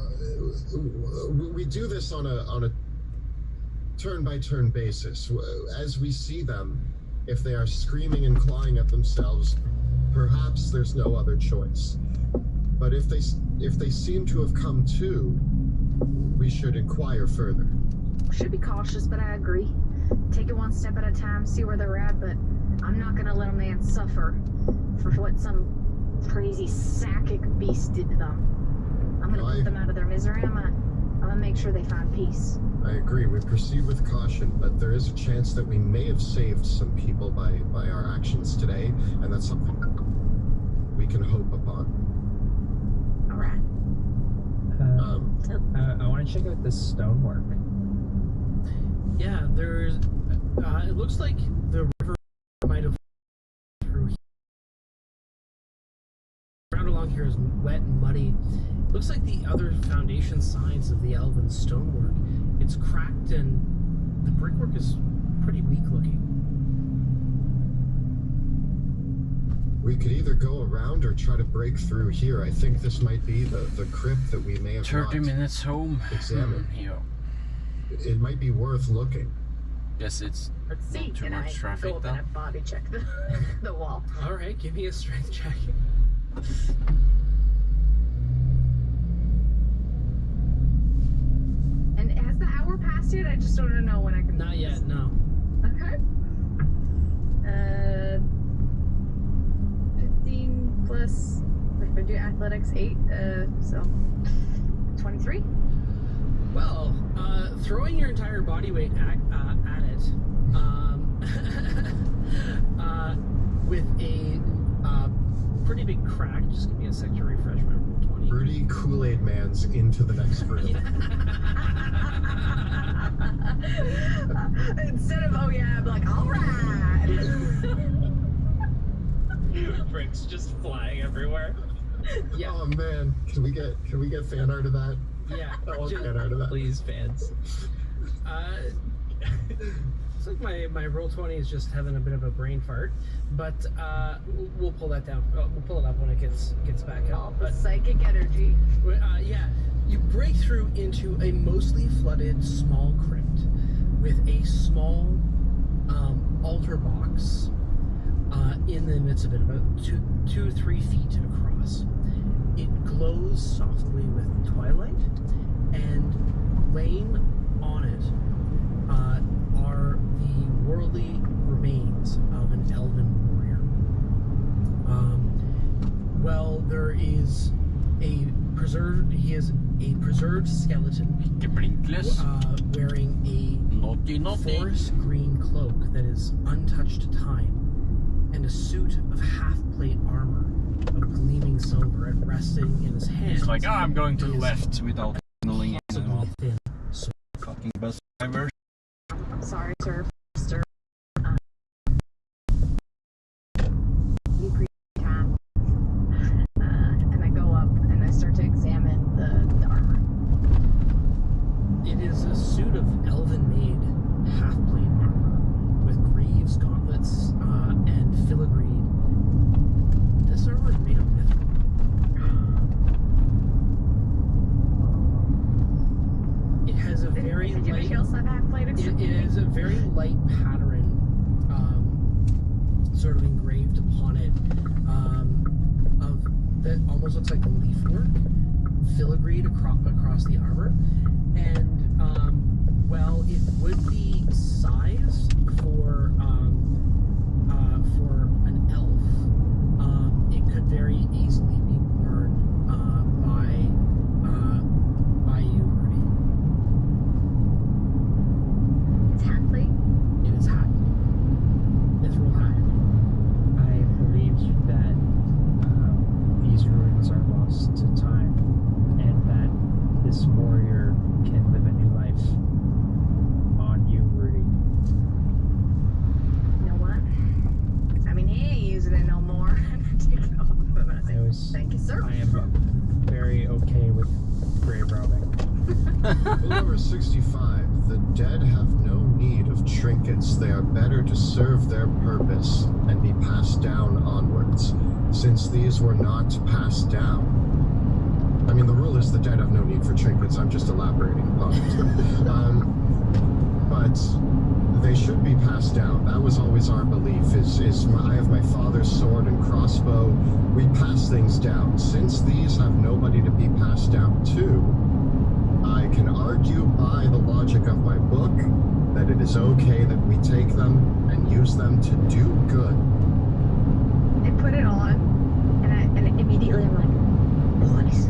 we do this on a turn-by-turn basis. As we see them, if they are screaming and clawing at themselves, perhaps there's no other choice. But if they seem to have come to, we should inquire further. Should be cautious, but I agree. Take it one step at a time, see where they're at, but I'm not gonna let a man suffer for what some crazy psychic beast did to them. I'm gonna put them out of their misery. I'm gonna make sure they find peace. I agree. We proceed with caution, but there is a chance that we may have saved some people by our actions today, and that's something we can hope upon. All right. I want to check out this stonework. Yeah, there's. It looks like the river might have through here. Ground along here is wet and muddy. Looks like the other foundation signs of the elven stonework. It's cracked and the brickwork is pretty weak looking. We could either go around or try to break through here. I think this might be the crypt that we may have 30 not minutes home. examined. Yeah. It might be worth looking. Guess it's Let's see. not too And I much go traffic up though. and I body check the wall. All right, give me a strength check. And has the hour passed yet? I just don't know when I can. Not yet, no. Okay. 15 plus, if I do athletics, 8, so 23. Well, throwing your entire body weight at it, with a pretty big crack. Just give me a sec to refresh my roll 20. Rudy Kool-Aid Man's into the next room. Instead of, oh yeah, I'm like, all right. Bricks just flying everywhere. Yeah. Oh man, can we get fan art of that? Yeah. I want Just- fan art of that. Please, fans. It's like my Roll20 is just having a bit of a brain fart, but we'll pull that down. We'll pull it up when it gets back All up. the But psychic energy. yeah, you break through into a mostly flooded small crypt with a small altar box in the midst of it, about 2-3 feet across. It glows softly with twilight, and laying on it are the worldly remains of an elven warrior. Well, there is he is a preserved skeleton Ikke blinklys. wearing a Naughty, naughty. forest green cloak that is untouched to time, and a suit of half-plate armor of gleaming silver, and resting in his hands. It's like, oh, I'm going to the is left without signaling anyone. possibly thin. So Fucking bus drivers. Sorry, sir. Sir. You pre-time. And I go up and I start to examine the armor. it is a suit of elven-made half-plate armor with greaves, gauntlets, and filigree. This armor is made of mithril. It has a very Did you light. make also half-plated? It is a very light pattern, sort of engraved upon it, of that almost looks like leaf work, filigreed across the armor, and well, it would be sized for an elf. It could very easily be worn by you, Rudy. It's half-plate? It is hackney. Mithril hackney. I believe that these ruins are lost to time, and that this warrior can live a new life on you, Rudy. You know what? I mean, he ain't using it no more. Take it off of him and I say, thank you, sir. I am very okay with grave robbing. Rule number 65. The dead have no need of trinkets. They are better to serve their purpose and be passed down onwards, since these were not passed down. I mean, the rule is the dead have no need for trinkets. I'm just elaborating upon it. But they should be passed down. That was always our belief. I have my father's sword and crossbow. We pass things down. Since these have nobody to be passed down to, I can argue by the logic of my book that it is okay that we take them and use them to do good. I put it on, and immediately I'm like, boys,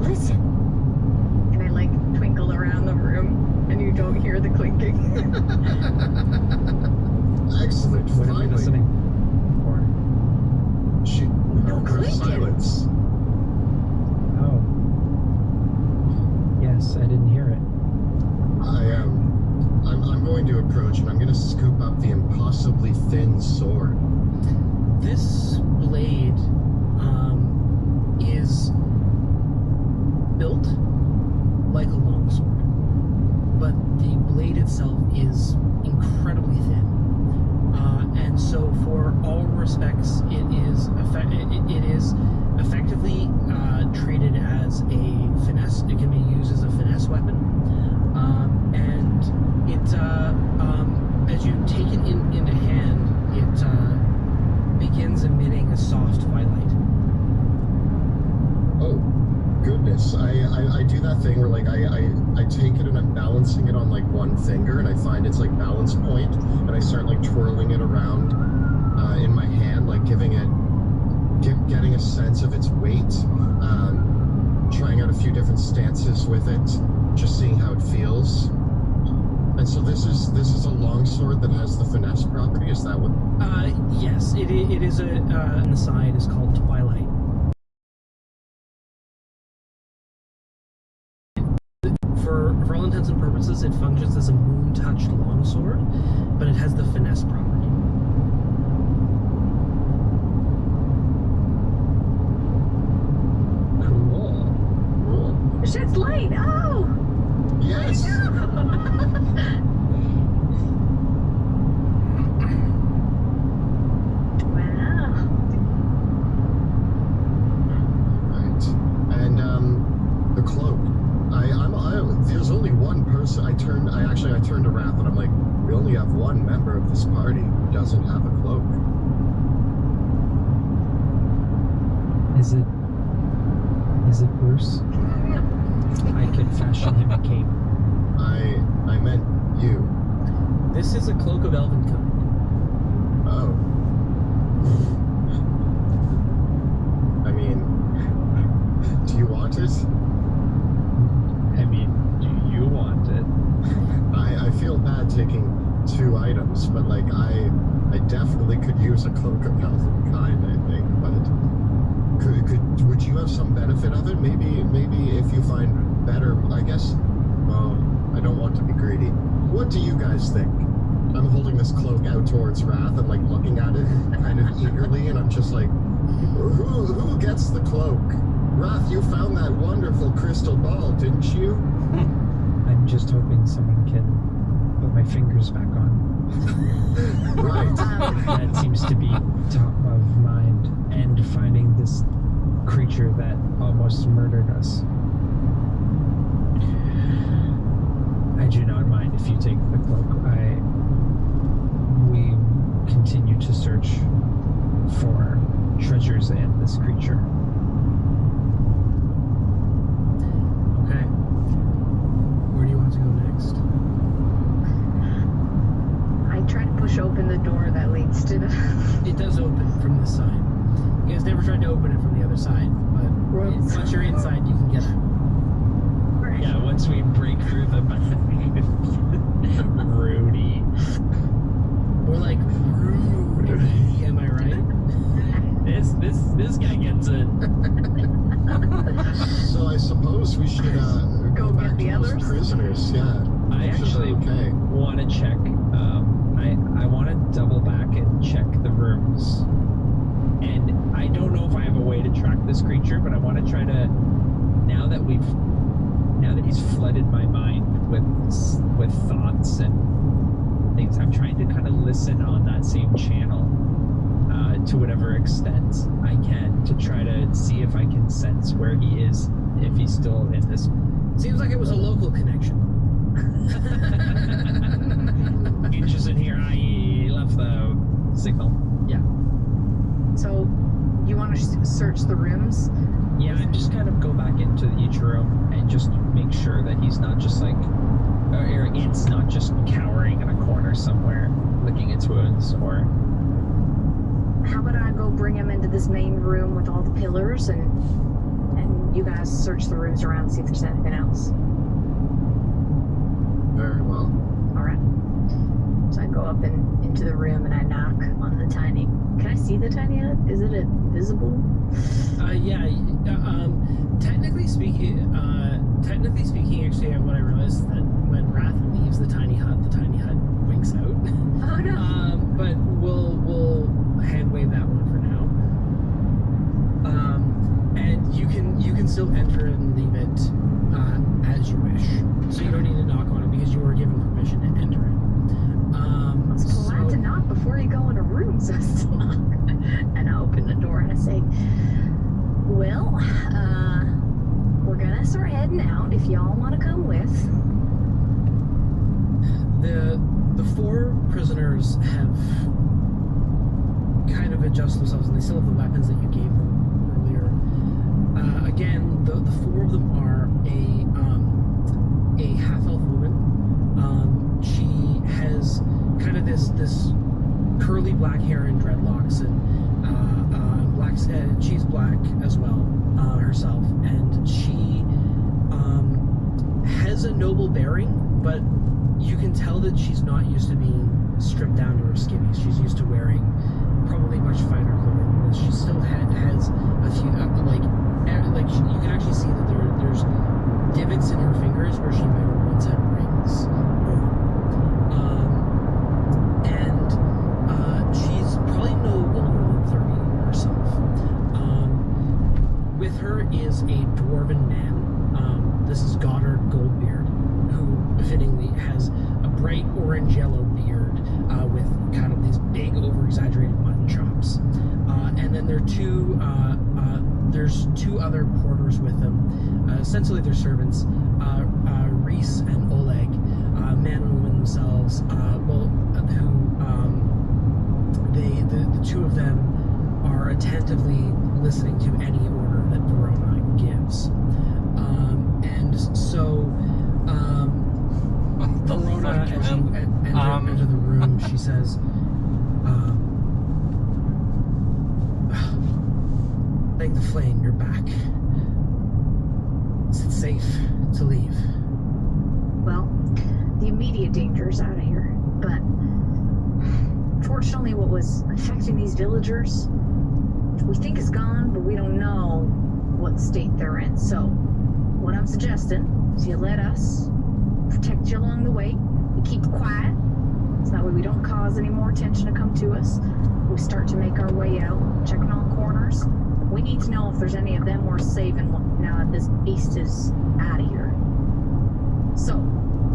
listen. And I like twinkle around the room, and you don't hear the clinking. Excellent. What am I Finally. listening for? No clicking. Silence. Oh. Yes, I didn't hear it. I'm going to approach and I'm going to scoop up the impossibly thin sword. This blade is built like a longsword, but the blade itself is incredibly thin. And so, for all respects, it is effectively treated as a finesse. It can be used as a finesse weapon, and it as you take it into hand, it begins emitting a soft twilight. Oh, goodness. I do that thing where like I take it and I'm balancing it on like one finger and I find its like balance point and I start like twirling it around in my hand, like getting a sense of its weight, trying out a few different stances with it, just seeing how it feels. And so this is a longsword that has the finesse property. Is that what? Yes, it is on the side is called Twilight. For all intents and purposes, it functions as a moon-touched longsword, but it has the finesse property. right. Oh, Yes. wow. Right. And the cloak. There's only one person. I turned to Wrath and I'm like, we only have one member of this party who doesn't have a cloak. Is it Bruce? I could fashion him a cape. I meant you. This is a cloak of elven kind. Oh. I mean, do you want it? I mean, do you want it? I feel bad taking 2 items, but like I definitely could use a cloak of elven kind, I think. But would you have some benefit of it? Maybe if you find better, I guess. Well, I don't want to be greedy. What do you guys think? I'm holding this cloak out towards Wrath and like looking at it kind of eagerly, and I'm just like, who gets the cloak? Wrath, you found that wonderful crystal ball, didn't you? I'm just hoping someone can put my fingers back on. Right. That seems to be top of mind. And finding this creature that almost murdered us. I do not mind if you take the cloak. We continue to search for treasures and this creature. Okay. Where do you want to go next? I try to push open the door that leads to the It does open from this side. You guys never tried to open it from the other side, but Rooms. once you're inside, you can get out. Yeah, once we break through the Rudy. Or like Rudy, am I right? This guy gets it. So I suppose we should Go back get the to those others? prisoners. Yeah. I actually Okay. want to check. I want to double back and check the rooms. And I don't know if I have a way to track this creature, but I want to try to. Now that he's flooded my mind with thoughts and things, I'm trying to kind of listen on that same channel to whatever extent I can to try to see if I can sense where he is, if he's still in this. Seems like it was a local connection. He's just in here. I left the signal. Yeah. So, you want to search the rooms? Yeah, and just kind of go back into each room and just make sure that he's not just like, or it's not just cowering in a corner somewhere, licking its wounds, or. How about I go bring him into this main room with all the pillars, and you guys search the rooms around and see if there's anything else. Very well. All right. So I go up into the room and I knock on the tiny. Can I see the tiny hut? Is it visible? Yeah. Technically speaking, actually, what I realized is that when Wrath leaves the tiny hut winks out. Oh no. But we'll hand wave that one for now. And you can still enter and leave it as you wish. So you don't need to knock on it because you were given permission to enter it. It's glad to knock before you go into rooms. I still knock. And I open the door and I say, well, we're gonna start heading out if y'all want to come with. The 4 prisoners have kind of adjusted themselves, and they still have the weapons that you gave them earlier. Again, the 4 of them are a half-elf woman. She has kind of this curly black hair and dreadlocks, and black. She's black as well herself, and she has a noble bearing, but you can tell that she's not used to being stripped down to her skivvies. She's used to wearing probably much finer clothing. She still has a few you can actually see that there's divots in her fingers where she might have once had rings. And she's probably no older than 30 herself. With her is a dwarven man. this is Goddard Goldbeard, who fittingly has a bright orange-yellow beard with kind of these big, over-exaggerated mutton chops. And then there's two other porters with them. Essentially, they're servants, Reese and Oleg, man and woman themselves. The two of them are attentively listening to any order that Verona gives. And so, Verona, as you enter the room, she says, thank the flame, you're back. Is it safe to leave? Well, the immediate danger is out of here, but fortunately what was affecting these villagers, we think is gone, but we don't know what state they're in. So, what I'm suggesting is you let us protect you along the way, you keep quiet, so that way we don't cause any more attention to come to us. We start to make our way out, checking all corners. We need to know if there's any of them worth saving now that this beast is out of here. So,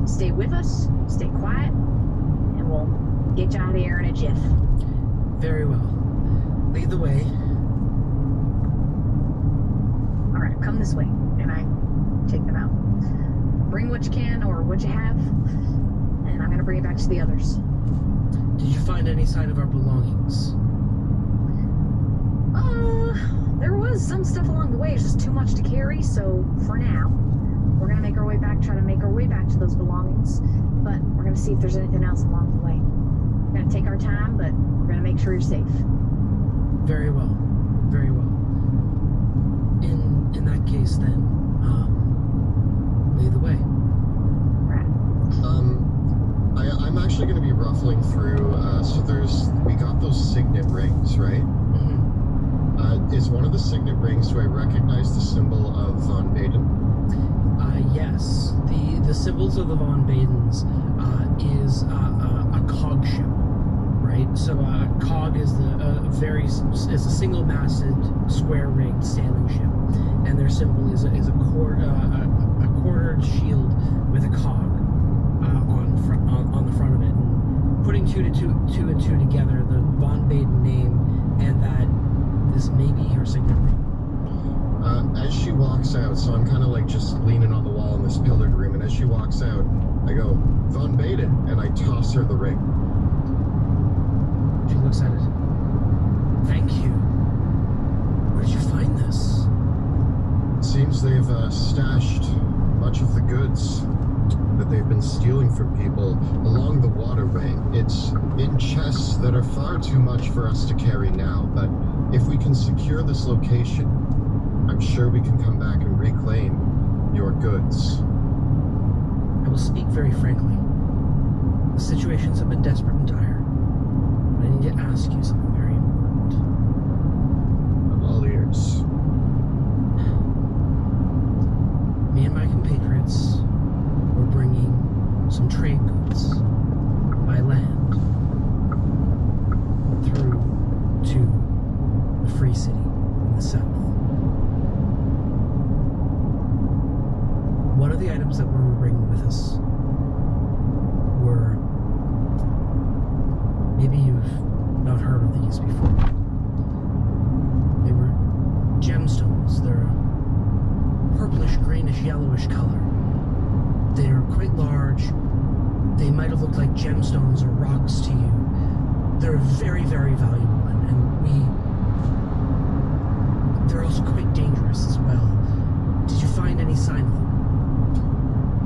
stay with us, stay quiet, and we'll get you out of here in a jiff. Very well. Lead the way. Alright, come this way, and I take them out. Bring what you can or what you have, and I'm gonna bring it back to the others. Did you find any sign of our belongings? There was some stuff along the way, it's just too much to carry, so for now, we're gonna make our way back, try to make our way back to those belongings, but we're gonna see if there's anything else along the way. We're gonna take our time, but we're gonna make sure you're safe. Very well. Very well. In that case, then, lead the way. Right. I'm actually going to be ruffling through. We got those signet rings, right? Mm-hmm. Is one of the signet rings? Do I recognize the symbol of Von Baden? Yes. The symbols of the Von Badens is a cog ship, right? So a cog is a single-masted, square-rigged sailing ship, and their symbol is a quartered shield with a cog on the front of it. And putting two and two together, the Von Baden name, and that this may be her signet ring. As she walks out, so I'm kind of like just leaning on the wall in this pillared room, and as she walks out, I go, Von Baden, and I toss her the ring. She looks at it. Thank you. Where did you find this? It seems they've stashed much of the goods that they've been stealing from people along the waterway. It's in chests that are far too much for us to carry now, but if we can secure this location, I'm sure we can come back and reclaim your goods. I will speak very frankly. The situations have been desperate and dire. But I need to ask you something very important. I'm all ears. Me and my compatriots were bringing some trade goods by land through to the Free City in the south. One of the items that we were bringing with us were, maybe you've not heard of these before. They were gemstones. They're a purplish, greenish, yellowish color. They're quite large. They might have looked like gemstones or rocks to you. They're very, very valuable, and they're also quite dangerous as well. Did you find any sign of them?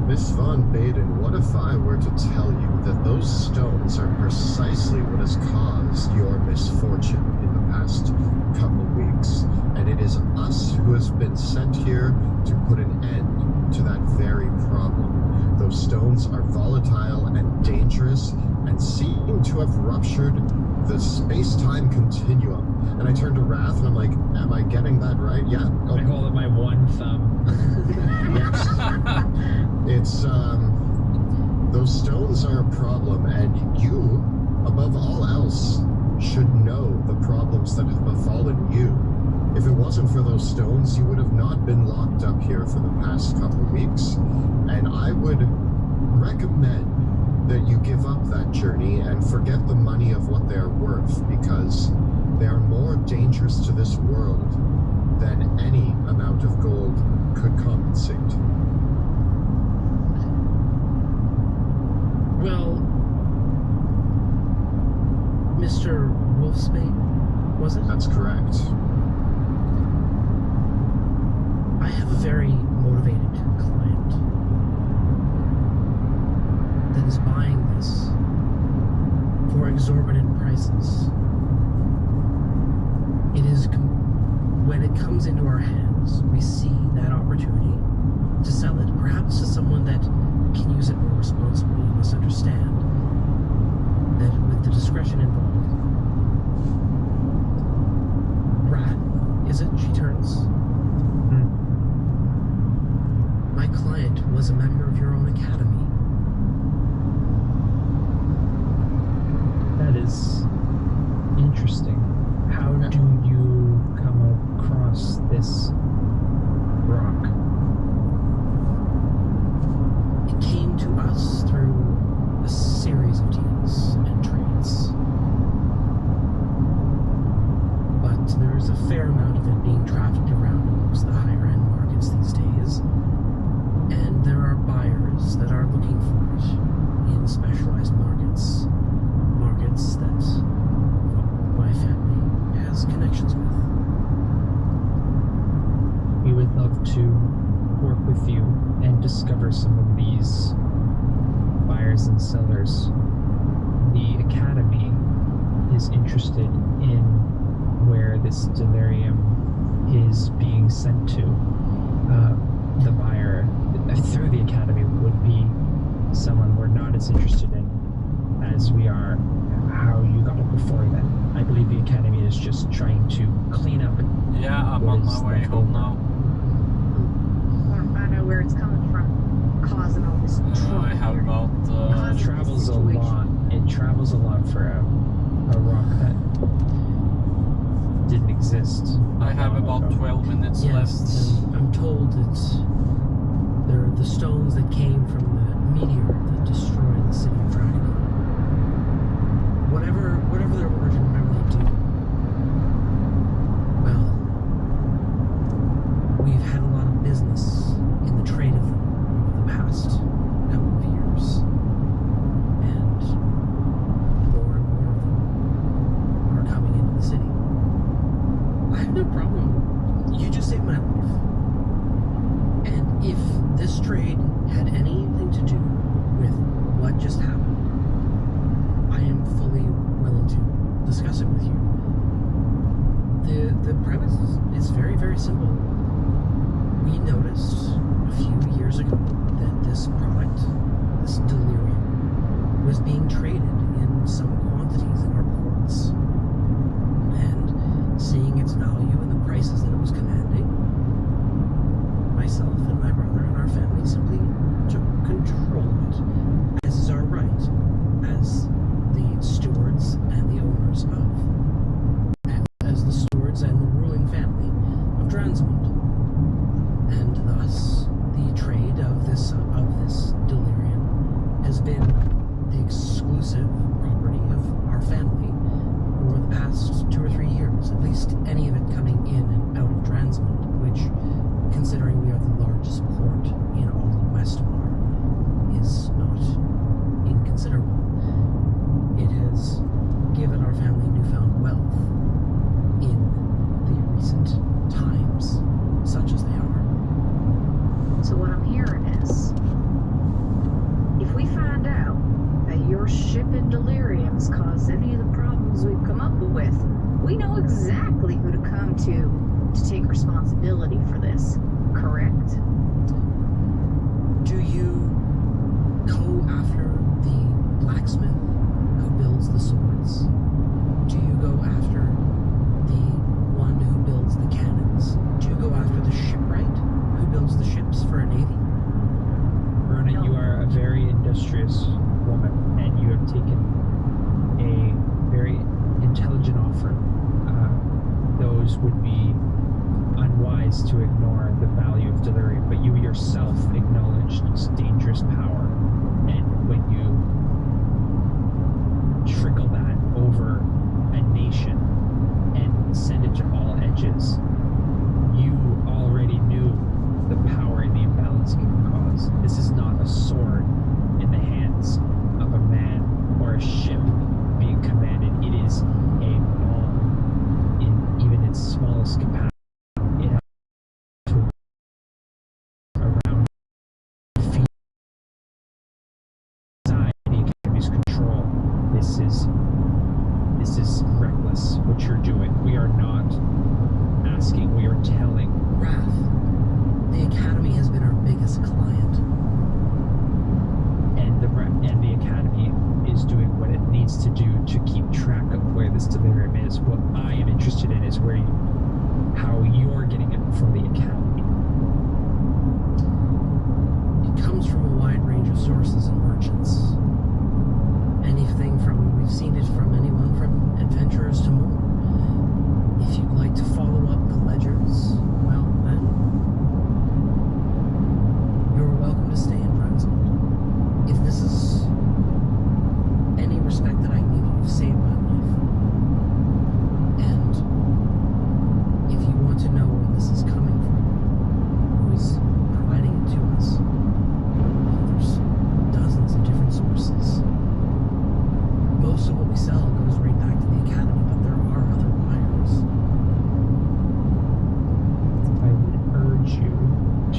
Miss Von Baden, what if I were to tell you that those stones are precisely what has caused your misfortune in the past couple weeks, and it is us who has been sent here to put an end to that very problem. Those stones are volatile and dangerous and seem to have ruptured the space-time continuum. And I turn to Wrath and I'm like, am I getting that right? Yeah. Oh. I hold up my one thumb. It's, those stones are a problem, and you, above all else, should know the problems that have befallen you. If it wasn't wasn't for those stones, you would have not been locked up here for the past couple weeks. And I would recommend that you give up that journey and forget the money of what they are worth, because they are more dangerous to this world than any amount of gold could compensate. Well, Mr. Wolfsbane, was it? That's correct. I have a very motivated client that is buying this for exorbitant prices. It is, when it comes into our hands, we see that opportunity to sell it, perhaps to someone that can use it more responsibly. You must understand that with the discretion involved. Rat, is it? She turns. My client was a member of your own academy. That is interesting. How do you come across this rock? It came to us through a series of deals and trades. But there's a fair amount of it being trafficked around amongst the higher end markets these days. And there are buyers that are looking for it in specialized markets. Markets that my family has connections with. We would love to work with you and discover some of these buyers and sellers. The Academy is interested in where this delirium is being sent to. The buyer through the Academy would be someone we're not as interested in as we are how you got it before then. I believe the Academy is just trying to clean up. Yeah, I'm on my way home now. I want to find out where it's coming from, causing all this trouble. I have here. about... It travels a lot. It travels a lot for a rock that didn't exist. I have about 12 minutes Yes, left. and I'm told it's they're the stones that came from the meteor that destroyed the city of Dragon. Whatever their origin, whatever they do. Well, we've had a lot of business in the trade of them over the past couple of years. And more of them are coming into the city. I have no problem. You just saved my life. And if this trade had anything to do with what just happened, I am fully willing to discuss it with you. The premise is very, very simple. We noticed a few years ago that this product, this delirium, was being traded in some quantities in our ports. And seeing its value and the prices that it was commanding, myself and my brother and our family simply took control of it, as is our right as the stewards and the owners of, as the stewards and the ruling family of Dransmund. And thus, the trade of this delirium has been the exclusive property of our family for the past 2 or 3 years, at least any of it coming in and out of Dransmund, which, considering we are the largest port in all of Westmore, is not inconsiderable. It has given our family newfound wealth in the recent times, such as they are. So what I'm hearing is, if we find out that your shipping deliriums caused any of the problems we've come up with, we know exactly who to come to take responsibility for this, correct? Do you go after the blacksmith who builds the swords? Do you go after the one who builds the cannons? Do you go after the shipwright who builds the ships for a navy? Verna, you are a very industrious woman, and you have taken a very intelligent offer. Those would be wise to ignore the value of delirium, but you yourself acknowledged its dangerous power. And when you trickle that over a nation and send it to all edges, you already knew the power and the imbalance it can cause. This is not a sword in the hands of a man or a ship being commanded. It is a bomb in even its smallest capacity. It has to around feet inside the Academy's control. This is reckless what you're doing. We are not asking, we are telling. Wrath, the Academy has been our biggest client. And the Academy is doing what it needs to do to keep track of where this delirium is. What I am interested in is how you're getting it from the Academy. It comes from a wide range of sources and merchants. Anything from, we've seen it from anyone from adventurers to more. If you'd like to follow up the ledgers, well then, you're welcome to stay in Brunswick. If this is any respect that I can give you, you've saved my life. And if you want to know where this is coming from, who is providing it to us, well, there's dozens of different sources. Most of what we sell goes right back to the Academy, but there are other buyers. I would urge you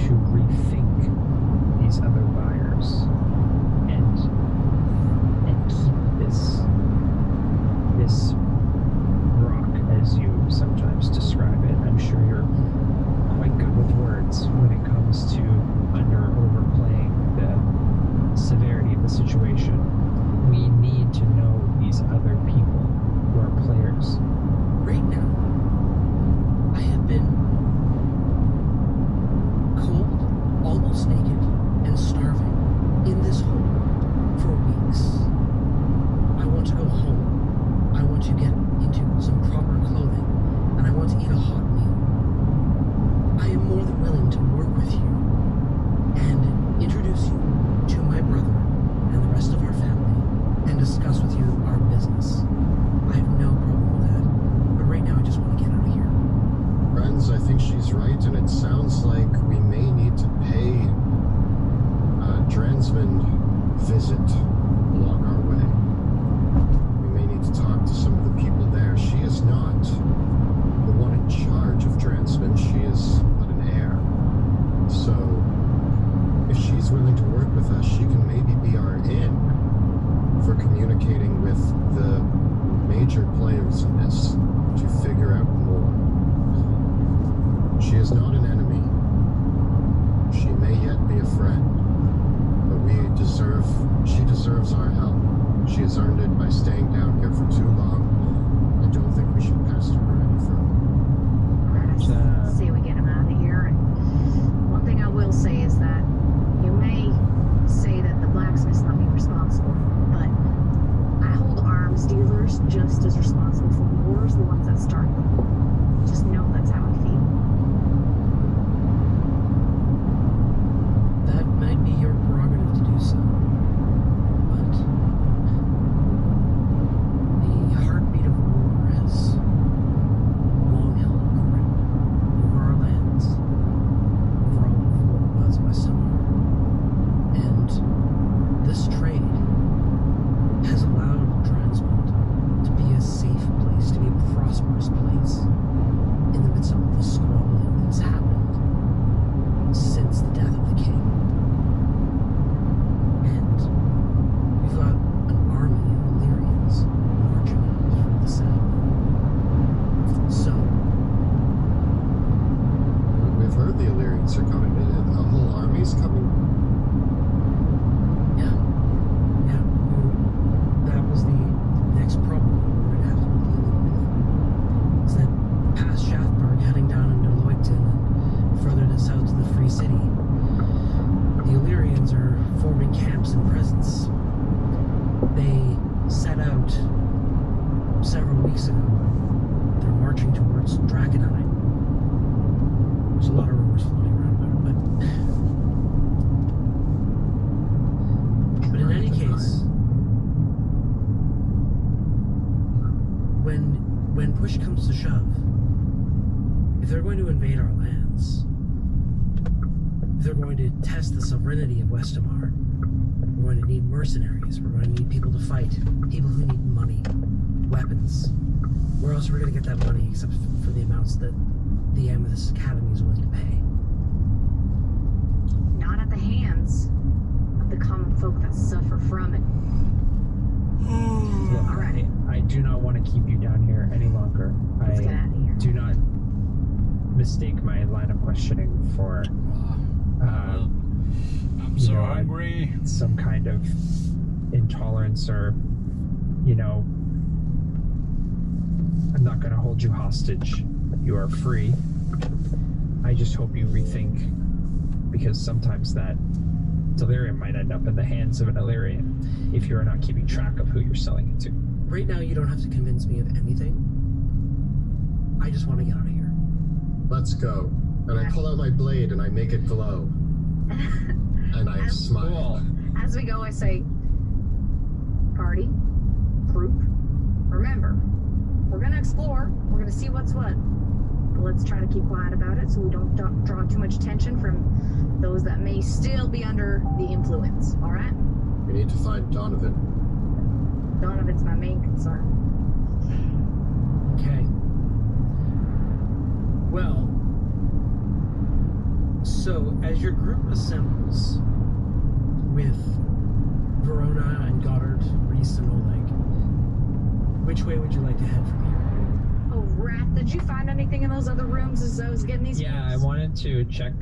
to rethink these other buyers and keep this rock, as you sometimes describe it. I'm sure you're quite good with words when it comes to overplaying the severity of the situation. We need to know these other people who are players. Right now, I have been cold, almost naked, and starving in this hole for weeks. I want to go home. I want to get into some proper clothing, and I want to eat a hot meal. I am more than willing to work with you and introduce you to my brother and the rest of our family and discuss with you our business. I have no problem with that, but right now I just want to get out of here. Friends, I think she's right, and it sounds like we may need to pay a Dransman visit along our way. We may need to talk to some of the people there. She is not the one in charge of Dransman. She is but an heir. So, if she's willing to work with us, she can maybe be our in for communicating with the major players in this to figure out more. She is not an enemy. She may yet be a friend, but she deserves our help. She has earned it by staying down here for too long. I don't think we should pester her any further. Let's see we get him out of here. And one thing I will say is that you may say that the blacksmith's not being responsible, but I hold arms dealers just as responsible for wars, the ones that start them. Just know that's how I feel. That might be your prerogative to do so, but the heartbeat of war has long held a grip over our lands, over all of what was Westamar, and this trade has allowed Dransmund to be a safe place, to be a prosperous place in the midst of the squabbling that's happened since the death of the king. And we've got an army of Illyrians marching through the south. So, We've heard the Illyrians are coming. The whole army's coming. yeah, that was the next problem we're going to have to deal with. Is that past Shaftburg, heading down into Leugton and further to south to the Free City, the Illyrians are forming camps and presence. They set out several weeks ago. They're marching towards Drakenheim. if they're going to invade our lands, if they're going to test the sovereignty of Westamar, we're going to need mercenaries. We're going to need people to fight. People who need money, weapons. Where else are we going to get that money except for the amounts that the Amethyst Academy is willing to pay? Not at the hands of the common folk that suffer from it. Look, All right. I do not want to keep you down here any longer. Let's get out of here. Do not mistake my line of questioning for I'm you so know, hungry. some kind of intolerance or, you know, I'm not going to hold you hostage. You are free. I just hope you rethink, because sometimes that delirium might end up in the hands of an Illyrian if you're not keeping track of who you're selling it to. Right now, you don't have to convince me of anything. I just want to get out of here. Let's go. And I pull out my blade and I make it glow. And I smile. As we go, I say, party, group, remember, we're gonna explore, we're gonna see what's what, but let's try to keep quiet about it so we don't draw too much attention from those that may still be under the influence, all right? We need to find Donovan. Donovan's my main concern. Okay. Well, so as your group assembles with Verona and Goddard, Reese and Oleg, which way would you like to head from here? Oh, Wrath, did you find anything in those other rooms as I was getting these Yeah, I rooms? wanted to check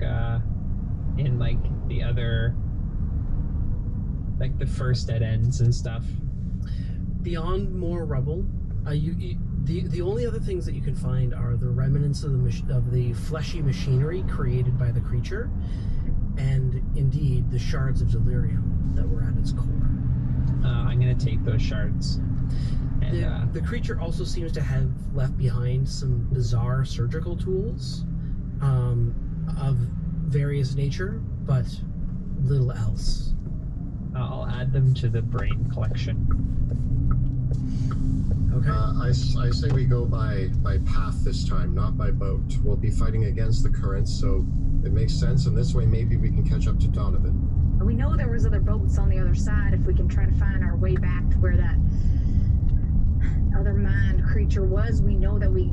in like the other, like the first dead ends and stuff. Beyond more rubble, the only other things that you can find are the remnants of the fleshy machinery created by the creature, and indeed the shards of delirium that were at its core. I'm gonna take those shards. And The creature also seems to have left behind some bizarre surgical tools of various nature, but little else. I'll add them to the brain collection. Okay. I say we go by path this time, not by boat. We'll be fighting against the currents, so it makes sense, and this way maybe we can catch up to Donovan. We know there was other boats on the other side if we can try to find our way back to where that other mind creature was. We know that we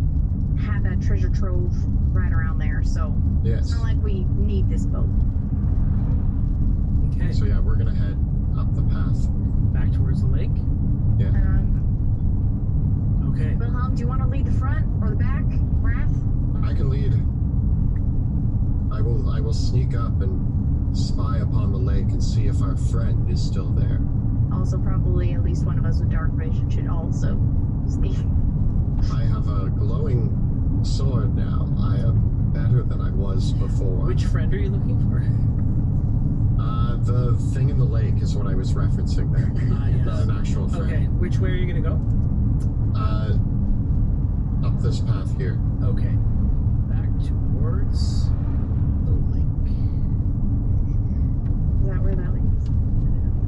have that treasure trove right around there, so Yes. it's not like we need this boat. Okay. So yeah, we're gonna head up the path. Back towards the lake. Yeah. Okay. Wilhelm, do you want to lead the front or the back? Wrath? I can lead. I will sneak up and spy upon the lake and see if our friend is still there. Also, probably at least one of us with dark vision should also sneak. I have a glowing sword now. I am better than I was before. Which friend are you looking for? The thing in the lake is what I was referencing there. Yes. An actual friend. Okay. Which way are you gonna go? Up this path here. Okay. Back towards the lake. Is that where that leads?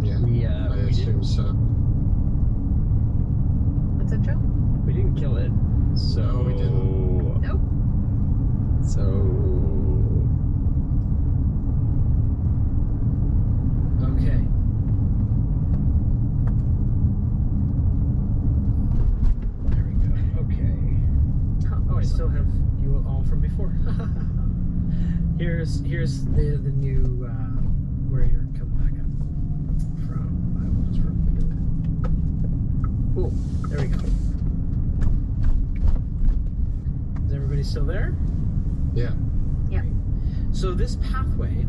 Yeah. I We assume so. What's up, Joe? didn't kill it, so No, we didn't. Nope. So Okay. There we go. Okay. Oh, I still have you all from before. here's the new where you're coming back up from. I will just reveal it. Cool. There we go. Is everybody still there? Yeah. Yep. So this pathway,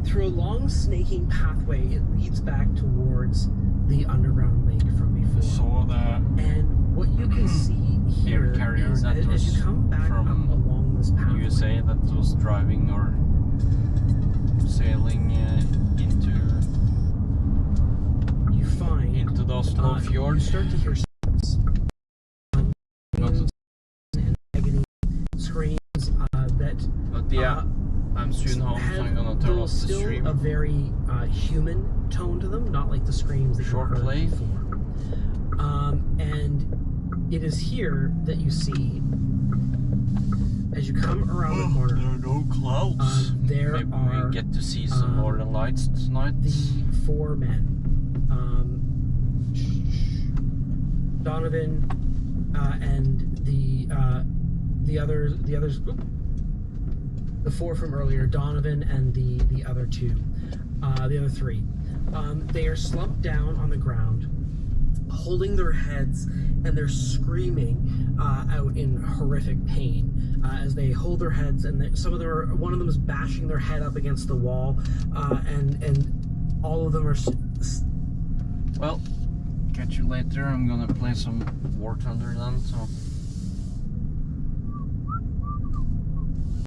through a long snaking pathway, it leads back towards the underground lake from before. Saw that. And what you can see here Air carrier is that as was you come back up from along this pathway. USA that was driving or sailing You find into the Oslo you fjord. start to hear sounds, and agony screams that But yeah, I'm soon home, so I'm gonna turn off the still stream. a very human tone to them, not like the screams that Short you heard play. before. And it is here that you see you come around the corner, There are no clouds. there Maybe are we get to see some northern lights tonight. the 4 men. Donovan and the others. The 4 from earlier, Donovan and the other 2, the other 3. They are slumped down on the ground, holding their heads, and they're screaming out in horrific pain as they hold their heads. And one of them is bashing their head up against the wall, and all of them are. Well, catch you later. I'm gonna play some War Thunder then. So.